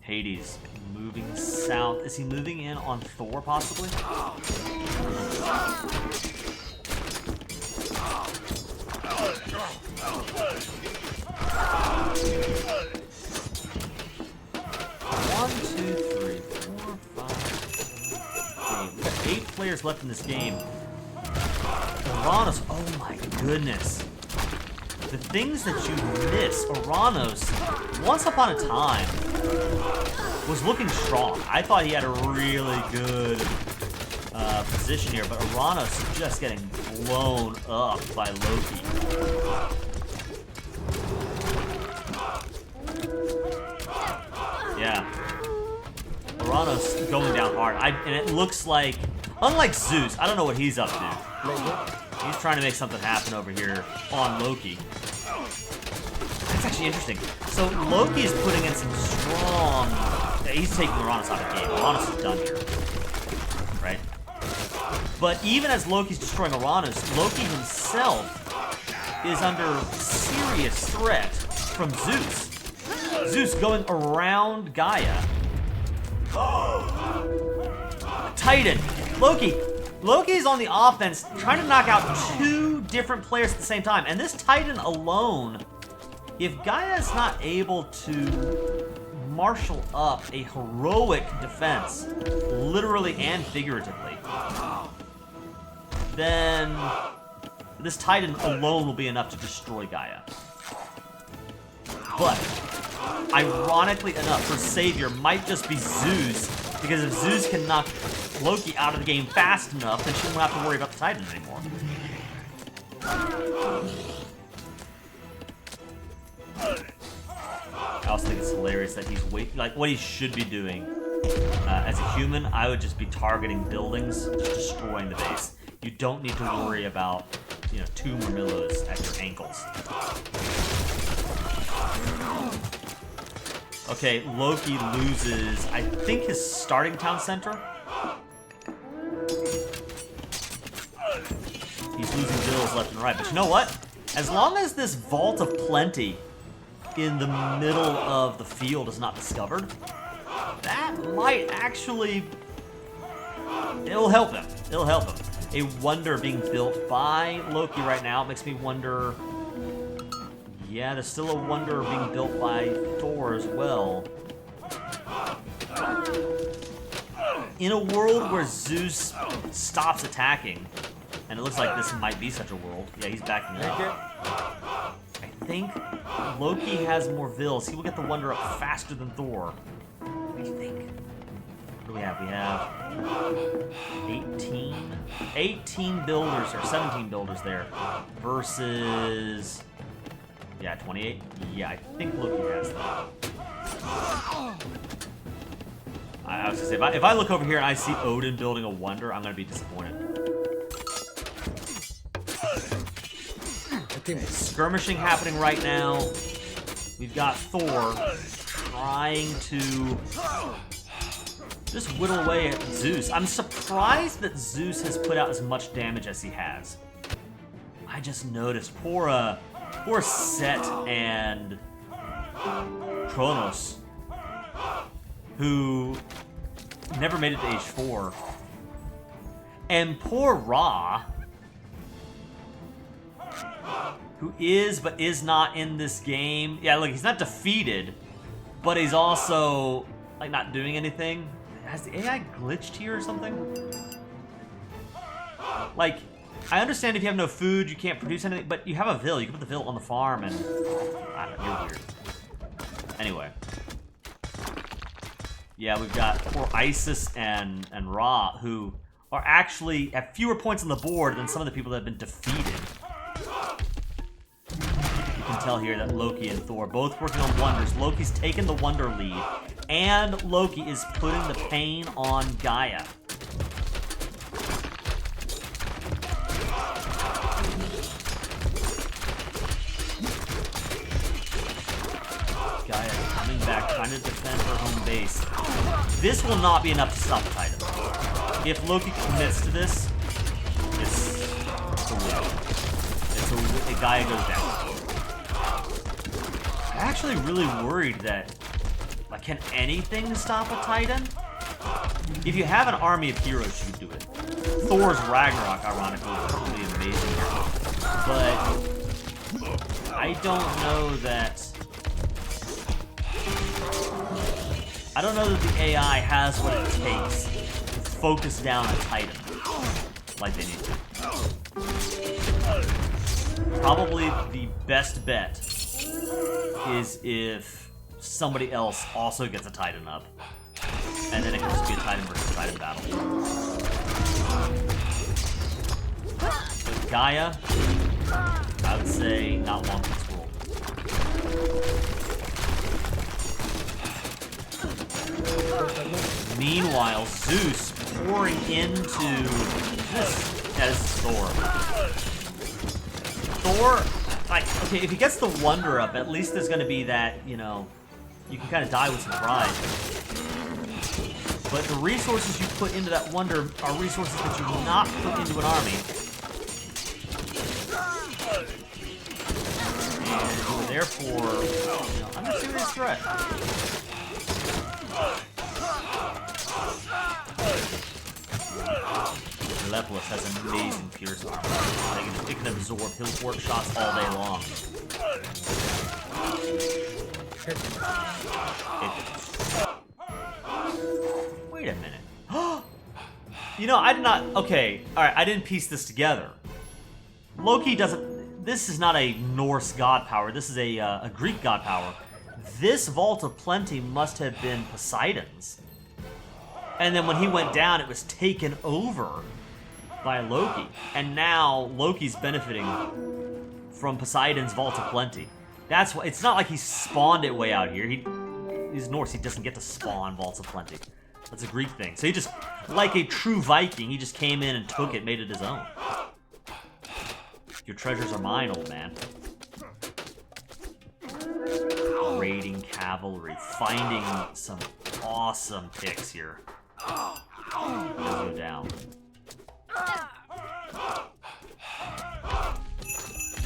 Hades moving south. Is he moving in on Thor, possibly? One, two, three, four, five, 8. We got 8 players left in this game. Uranus, oh my goodness. The things that you miss, Uranus, once upon a time, was looking strong. I thought he had a really good position here, but Uranus is just getting blown up by Loki. Yeah. Uranus going down hard. And it looks like, unlike Zeus, I don't know what he's up to. He's trying to make something happen over here on Loki. That's actually interesting. So Loki is putting in some strong... He's taking Uranus out of the game. Uranus is done here. Right? But even as Loki's destroying Uranus, Loki himself is under serious threat from Zeus. Zeus going around Gaia. Titan. Loki's on the offense, trying to knock out 2 different players at the same time. And this Titan alone, if Gaia is not able to marshal up a heroic defense, literally and figuratively, then this Titan alone will be enough to destroy Gaia. But, ironically enough, her savior might just be Zeus, because if Zeus can knock Loki out of the game fast enough, then she won't have to worry about the Titan anymore. I also think it's hilarious that he's like what he should be doing. As a human, I would just be targeting buildings, just destroying the base. You don't need to worry about, 2 Murmillos at your ankles. Okay, Loki loses, I think, his starting town center. He's losing villas left and right, but you know what? As long as this Vault of Plenty in the middle of the field is not discovered, that might actually... It'll help him. It'll help him. A wonder being built by Loki right now makes me wonder... Yeah, there's still a wonder being built by Thor as well. In a world where Zeus stops attacking, and it looks like this might be such a world. Yeah, he's backing up. I think Loki has more vills. He will get the wonder up faster than Thor. What do you think? What do we have? We have 18 builders, or 17 builders there, versus... Yeah, 28? Yeah, I think Loki has that. I was gonna say, if I look over here and I see Odin building a wonder, I'm gonna be disappointed. Skirmishing happening right now. We've got Thor trying to just whittle away at Zeus. I'm surprised that Zeus has put out as much damage as he has. I just noticed poor Set and Kronos, who never made it to age 4. And poor Ra, who is but is not in this game. Yeah, look, he's not defeated, but he's also, like, not doing anything. Has the AI glitched here or something? Like, I understand if you have no food, you can't produce anything, but you have a Vil. You can put the Vil on the farm, and I don't know, you're weird. Anyway. Yeah, we've got poor Isis and Ra, who are actually have fewer points on the board than some of the people that have been defeated. You can tell here that Loki and Thor both working on wonders. Loki's taken the wonder lead, and Loki is putting the pain on Gaia. Gaia coming back, trying to defend her home base. This will not be enough to stop the Titan. If Loki commits to this, it's a win. Gaia goes down. I'm actually really worried that, like, can anything stop a Titan? If you have an army of heroes, you can do it. Thor's Ragnarok, ironically, is probably amazing. But I don't know that the AI has what it takes to focus down a Titan like they need to. Probably the best bet is if somebody else also gets a Titan up, and then it can just be a Titan versus Titan battle. With Gaia, I would say not long for this world. Meanwhile, Zeus pouring into this. Yeah, this is Thor. Thor, like, okay, if he gets the wonder up, at least there's going to be that, you know, you can kind of die with some pride. But the resources you put into that wonder are resources that you will not put into an army. And therefore, you know, under serious threat. Lepolis has amazing pierce armor. It can absorb his work shots all day long. Wait a minute. You know, I did not... Okay, alright, I didn't piece this together. Loki doesn't... This is not a Norse god power. This is a Greek god power. This Vault of Plenty must have been Poseidon's. And then when he went down, it was taken over by Loki. And now Loki's benefiting from Poseidon's Vault of Plenty. That's why it's not like he spawned it way out here. He's Norse, he doesn't get to spawn Vaults of Plenty. That's a Greek thing. So he just, like a true Viking, he just came in and took it, made it his own. Your treasures are mine, old man. Raiding cavalry, finding some awesome picks here. Go down.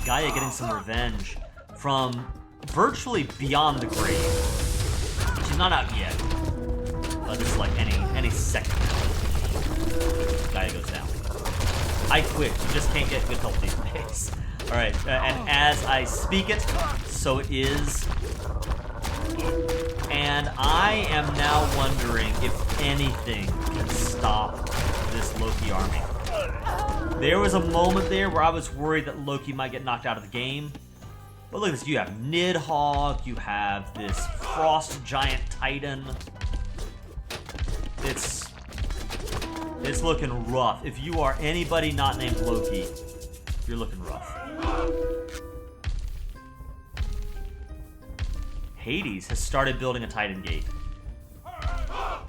Gaia getting some revenge from virtually beyond the grave. She's not out yet, but it's like any second now. Gaia goes down. I quit. You just can't get good help these days. All right, and as I speak it, so it is. And I am now wondering if anything can stop this Loki army. There was a moment there where I was worried that Loki might get knocked out of the game. But look at this, you have Nidhogg, you have this Frost Giant Titan. It's looking rough. If you are anybody not named Loki, you're looking rough. Hades has started building a Titan Gate.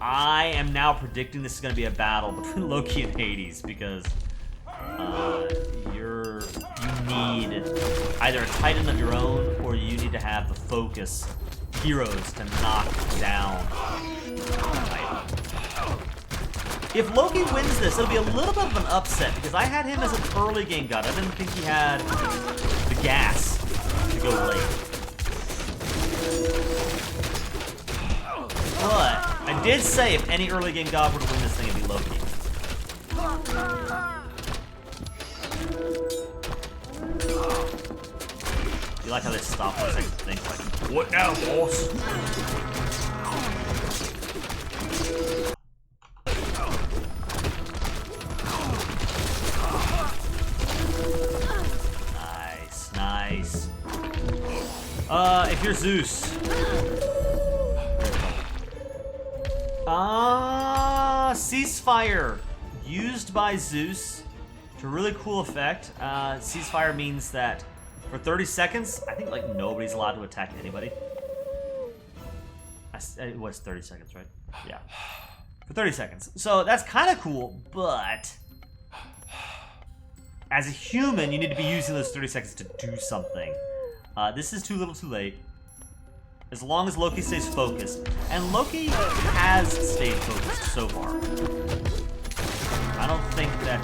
I am now predicting this is going to be a battle between Loki and Hades because you need either a Titan of your own or you need to have the focus heroes to knock down Titan. If Loki wins this, it'll be a little bit of an upset because I had him as an early game god. I didn't think he had the gas to go late. But I did say if any early game god were to win this thing, it'd be Loki. You like how they stop for a second to think like, what now, boss? Nice. If you're Zeus. Ceasefire. used by Zeus to a really cool effect. Ceasefire means that for 30 seconds, I think like nobody's allowed to attack anybody. It was 30 seconds, right? Yeah. For 30 seconds. So that's kind of cool, but as a human, you need to be using those 30 seconds to do something. This is too little too late. As long as Loki stays focused. And Loki has stayed focused so far. I don't think that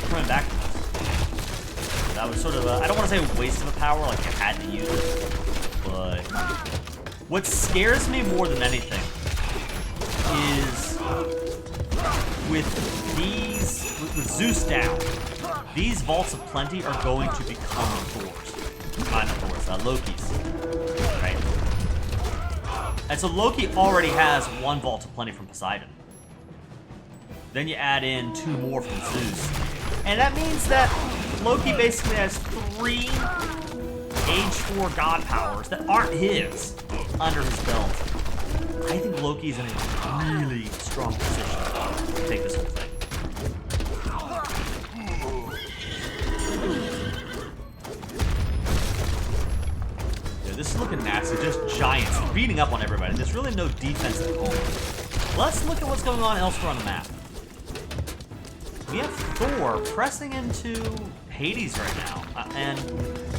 coming back to this. That was sort of a, I don't want to say a waste of a power, like you had to use it. But what scares me more than anything is with Zeus down, these Vaults of Plenty are going to become Thor's. Not Thor's, Loki's. Right? And so Loki already has one Vault of Plenty from Poseidon. Then you add in 2 more from Zeus. And that means that Loki basically has 3 Age 4 god powers that aren't his under his belt. I think Loki's in a really strong position to take this whole thing. Yeah, this is looking nasty. Just giants beating up on everybody. There's really no defense at all. Let's look at what's going on elsewhere on the map. We have Thor pressing into Hades right now. And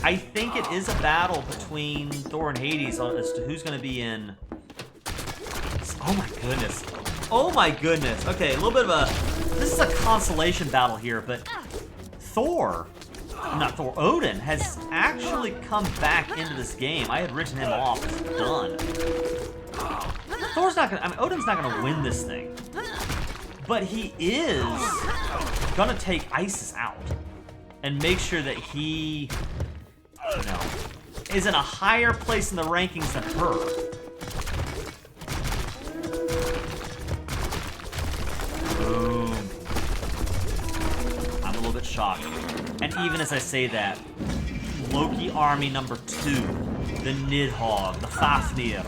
I think it is a battle between Thor and Hades as to who's going to be in... Oh my goodness. Oh my goodness. Okay, a little bit of a... This is a consolation battle here, but Odin has actually come back into this game. I had written him off as done. Thor's not gonna... Odin's not gonna win this thing. But he is gonna take Isis out and make sure that he, is in a higher place in the rankings than her. Boom. I'm a little bit shocked. And even as I say that, Loki Army number 2, the Nidhogg, the Fafnir,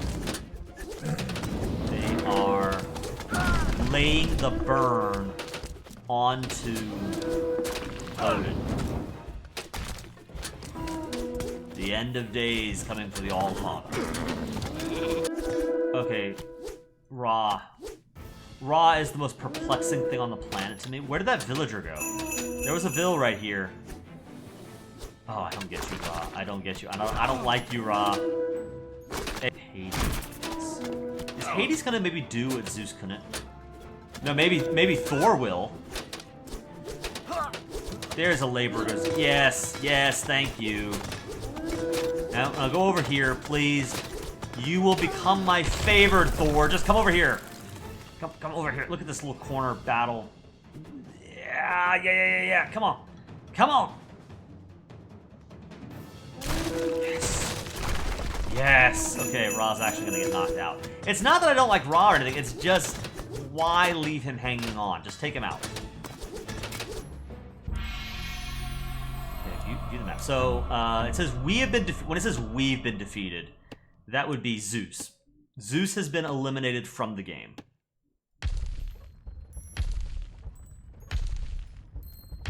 they are laying the burn onto Odin. The end of days coming for the All-Father. Okay, Ra. Ra is the most perplexing thing on the planet to me. Where did that villager go? There was a Vil right here. Oh, I don't get you, Ra. I don't get you. I don't like you, Ra. Hades. Is Hades gonna maybe do what Zeus couldn't? No, maybe Thor will. There's a laborer. Yes, yes, thank you. Now, I'll go over here, please. You will become my favored Thor. Just come over here. Come over here. Look at this little corner battle. Yeah. Come on. Come on. Yes. Okay, Ra's actually gonna get knocked out. It's not that I don't like Ra or anything. It's just, why leave him hanging on? Just take him out. Okay, view the map. So it says we have been when it says we've been defeated, that would be Zeus. Zeus has been eliminated from the game.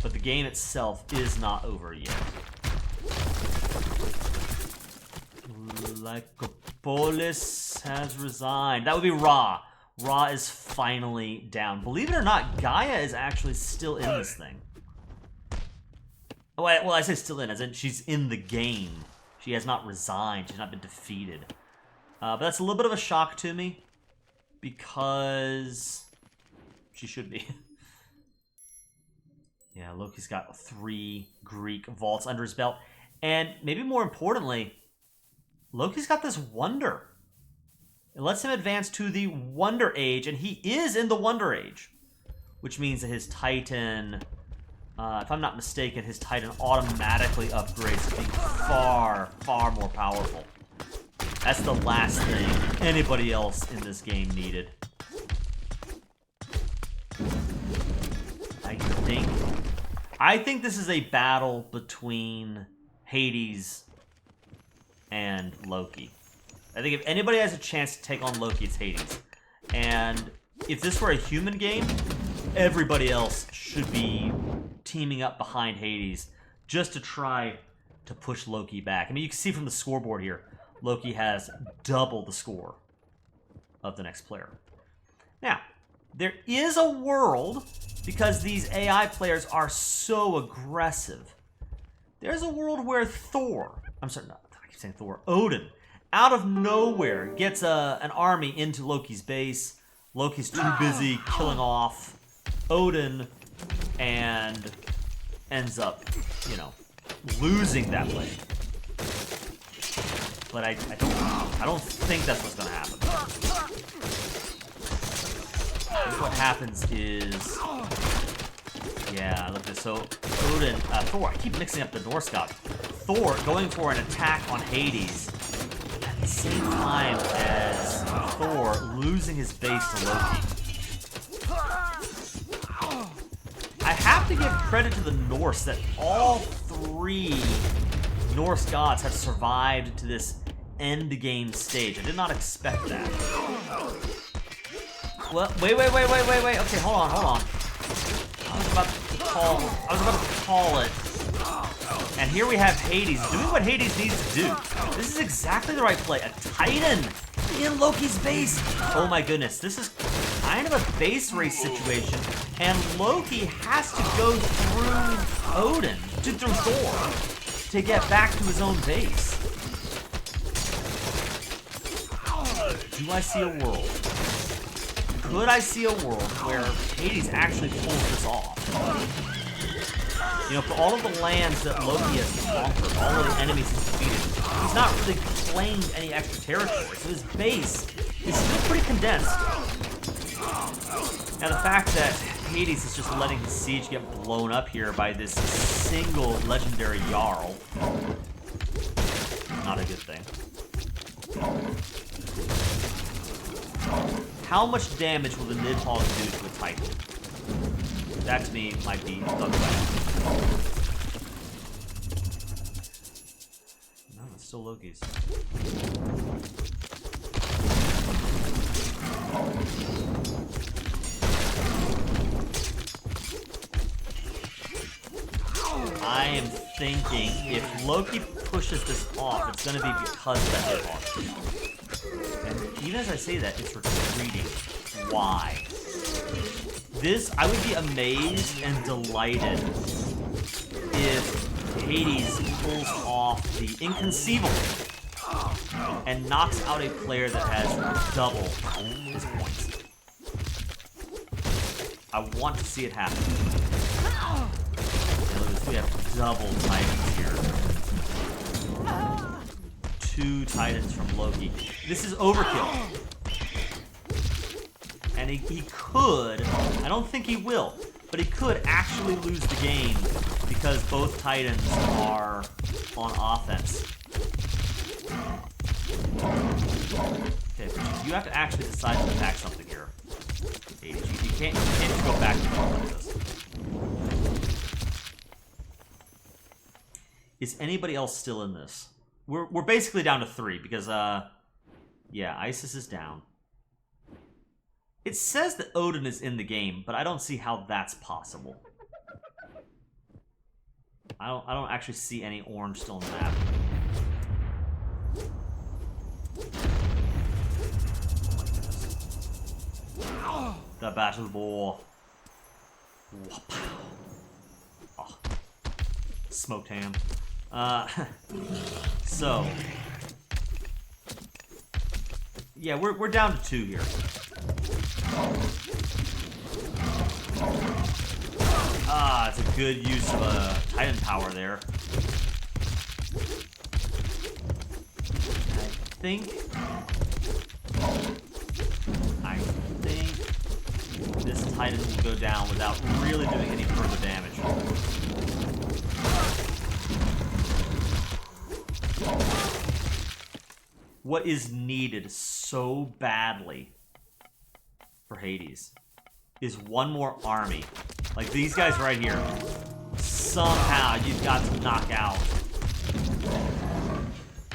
But the game itself is not over yet. Lycopolis has resigned. That would be Ra. Ra is finally down. Believe it or not, Gaia is actually still in this thing. Oh, well, I say still in, as in she's in the game. She has not resigned. She's not been defeated. But that's a little bit of a shock to me, because she should be. Yeah, Loki's got 3 Greek vaults under his belt. And maybe more importantly, Loki's got this wonder. It lets him advance to the Wonder Age, and he is in the Wonder Age. Which means that his Titan, if I'm not mistaken, his Titan automatically upgrades to being far, far more powerful. That's the last thing anybody else in this game needed. I think this is a battle between Hades and Loki. I think if anybody has a chance to take on Loki, it's Hades. And if this were a human game, everybody else should be teaming up behind Hades just to try to push Loki back. I mean, you can see from the scoreboard here, Loki has double the score of the next player. Now, there is a world, because these AI players are so aggressive, there's a world where Thor, I'm sorry, no, I keep saying Thor, Odin, out of nowhere gets an army into Loki's base. Loki's too busy killing off Odin and ends up, you know, losing that way. But I don't think that's what's gonna happen. What happens is, yeah, look at this. So Odin, Thor, I keep mixing up the Norse god. Thor going for an attack on Hades at the same time as Thor losing his base to Loki. I have to give credit to the Norse that all three Norse gods have survived to this end game stage. I did not expect that. Well, wait. Okay, hold on. I was about to call it. And here we have Hades doing what Hades needs to do. This is exactly the right play. A Titan in Loki's base. Oh my goodness, this is kind of a base race situation. And Loki has to go through Odin, through Thor, to get back to his own base. Do I see a world? Could I see a world where Hades actually pulls this off? You know, for all of the lands that Loki has conquered, all of the enemies he's defeated, he's not really claimed any extra territory, so his base is still pretty condensed. Now the fact that Hades is just letting his siege get blown up here by this single legendary Jarl, not a good thing. How much damage will the Nidhogg do to a Titan? That to me might be the question. No, it's still Loki's. I am thinking if Loki pushes this off, it's going to be because of that Nidhogg. And even as I say that, it's retreating. Why? This, I would be amazed and delighted if Hades pulls off the inconceivable and knocks out a player that has double his points. I want to see it happen. And look at this, we have double Titans here. 2 Titans from Loki. This is overkill. And he could, I don't think he will, but he could actually lose the game because both Titans are on offense. Okay, you have to actually decide to attack something here. You can't just go back and forth like this. Is anybody else still in this? We're basically down to 3 because, yeah, Isis is down. It says that Odin is in the game, but I don't see how that's possible. I don't actually see any orange still on the map. Oh, the battle ball. Oh. Smoked ham. So yeah, we're down to 2 here. It's a good use of a Titan power there. I think this Titan will go down without really doing any further damage. What is needed so badly for Hades is one more army. Like these guys right here. Somehow you've got to knock out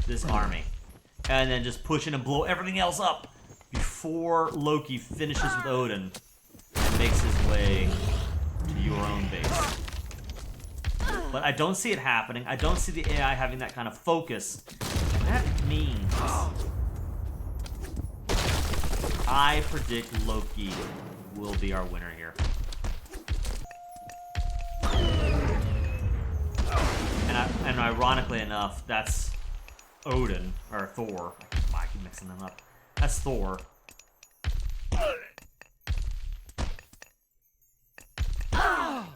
this army. And then just push in and blow everything else up before Loki finishes with Odin. And makes his way to your own base. But I don't see it happening. I don't see the AI having that kind of focus. And that means I predict Loki will be our winner here. And ironically enough, that's Odin, or Thor. I keep mixing them up. That's Thor.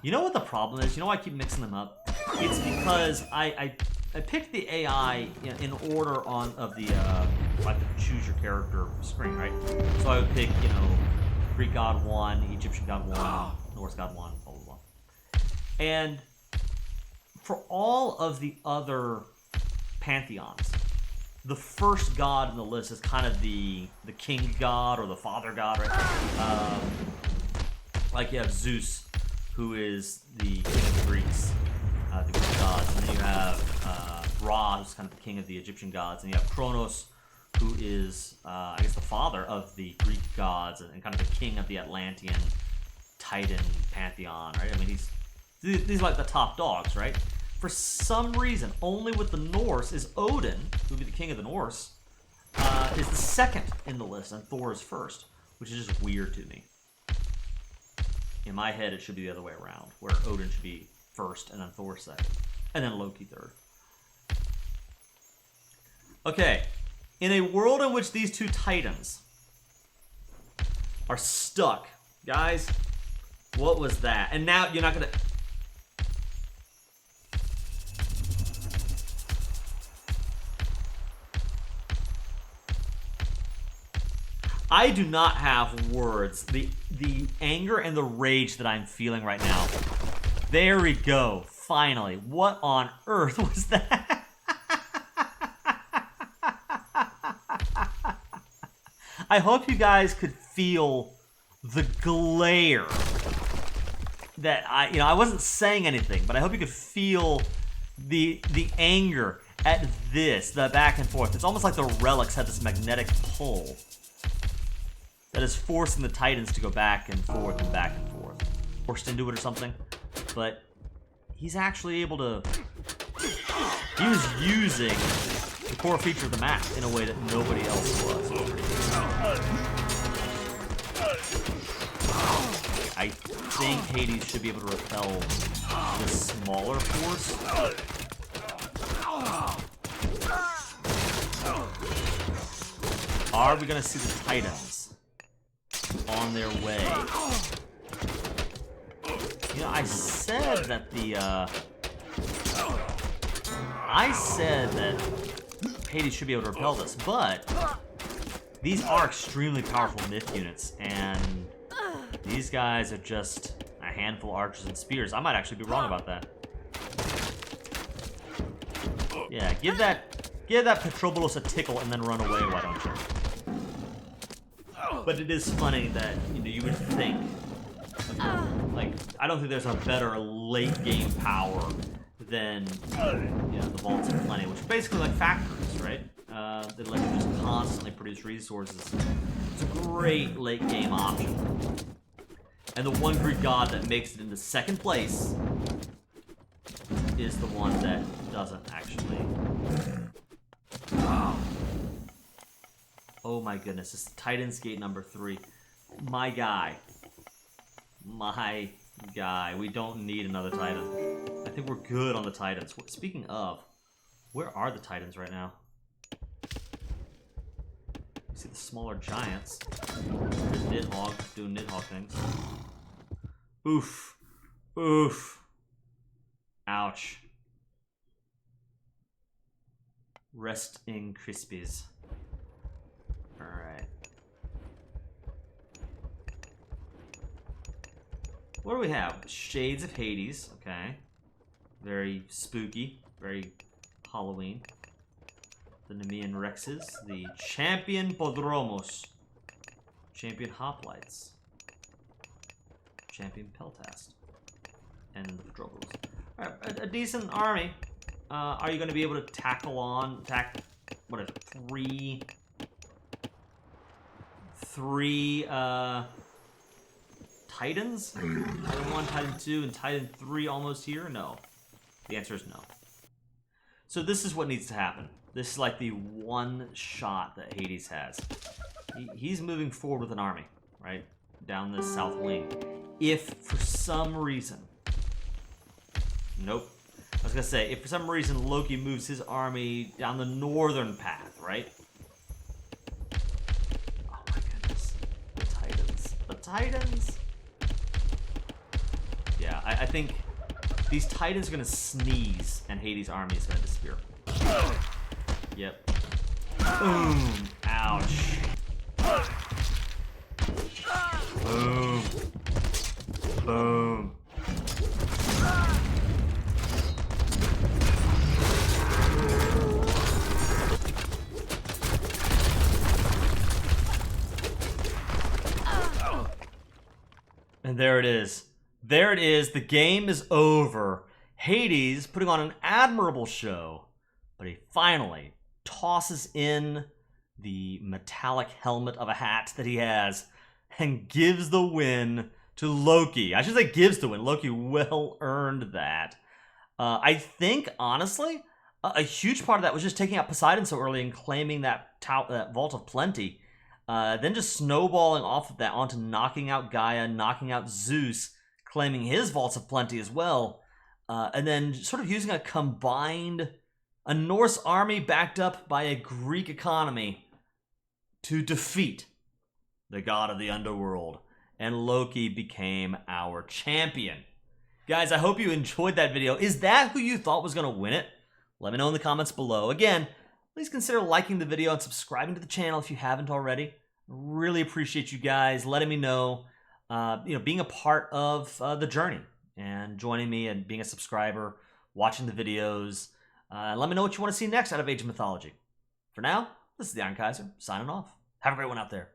You know what the problem is? You know why I keep mixing them up? It's because I picked the AI in order of the like the choose your character screen, right? So I would pick, you know, Greek god 1, Egyptian god 1, Norse god 1, blah blah blah. And for all of the other pantheons, the first god in the list is kind of the king god or the father god, right? Like you have Zeus, who is the king of the Greeks, the Greek gods, and then you have Ra, who's kind of the king of the Egyptian gods, and you have Kronos, who is, I guess, the father of the Greek gods and kind of the king of the Atlantean Titan pantheon, right? I mean, these are like the top dogs, right? For some reason, only with the Norse is Odin, who would be the king of the Norse, is the second in the list, and Thor is first, which is just weird to me. In my head, it should be the other way around, where Odin should be first, and then Thor second, and then Loki third. Okay, in a world in which these two titans are stuck, guys, what was that? And now you're not gonna... I do not have words. The anger and the rage that I'm feeling right now. There we go. Finally. What on earth was that? I hope you guys could feel the glare that I wasn't saying anything, but I hope you could feel the anger at this, the back and forth. It's almost like the relics have this magnetic pull that is forcing the Titans to go back and forth and back and forth. Forced into it or something. But he's actually able to... He was using the core feature of the map in a way that nobody else was. I think Hades should be able to repel the smaller force. Are we going to see the Titans on their way? You know, I said that Hades should be able to repel this, but these are extremely powerful myth units, and these guys are just a handful of archers and spears. I might actually be wrong about that. Yeah, give that Petrobolos a tickle and then run away, why don't you? But it is funny that, you know, you would think, like, I don't think there's a better late game power than, you know, the Vaults of Plenty, which are basically like factories, right? They let you just constantly produce resources. It's a great late game option. And the one Greek god that makes it into second place is the one that doesn't actually. Oh my goodness, this is Titan's Gate number 3. My guy. My guy. We don't need another Titan. I think we're good on the Titans. Speaking of, where are the Titans right now? You see the smaller giants. There's Nidhogg doing Nidhogg things. Oof. Oof. Ouch. Resting Crispies. Alright. What do we have? Shades of Hades. Okay. Very spooky. Very Halloween. The Nemean Rexes. The Champion Podromos. Champion Hoplites. Champion Peltast. And the Pedrobolos. Alright, a decent army. Are you going to be able to attack, what is it, three Titans? Titan 1, Titan 2, and Titan 3 almost here? No. The answer is no. So this is what needs to happen. This is like the one shot that Hades has. He's moving forward with an army, right? Down this south wing. If for some reason... Nope. I was gonna say, if for some reason Loki moves his army down the northern path, right? Oh my goodness. The Titans. The Titans! Yeah, I think these Titans are gonna sneeze and Hades' army is gonna disappear. Yep. Boom! Ouch. Boom. Boom. And there it is. There it is. The game is over. Hades putting on an admirable show, but he finally tosses in the metallic helmet of a hat that he has and gives the win to Loki. I should say gives the win. Loki well earned that. I think, honestly, a huge part of that was just taking out Poseidon so early and claiming that Vault of Plenty. Then just snowballing off of that onto knocking out Gaia, knocking out Zeus, claiming his Vaults of Plenty as well. And then sort of using a Norse army backed up by a Greek economy to defeat the god of the underworld. And Loki became our champion. Guys, I hope you enjoyed that video. Is that who you thought was going to win it? Let me know in the comments below. Again, please consider liking the video and subscribing to the channel if you haven't already. Really appreciate you guys letting me know, being a part of the journey and joining me and being a subscriber, watching the videos. Let me know what you want to see next out of Age of Mythology. For now, this is the Iron Kaiser, signing off. Have a great one out there.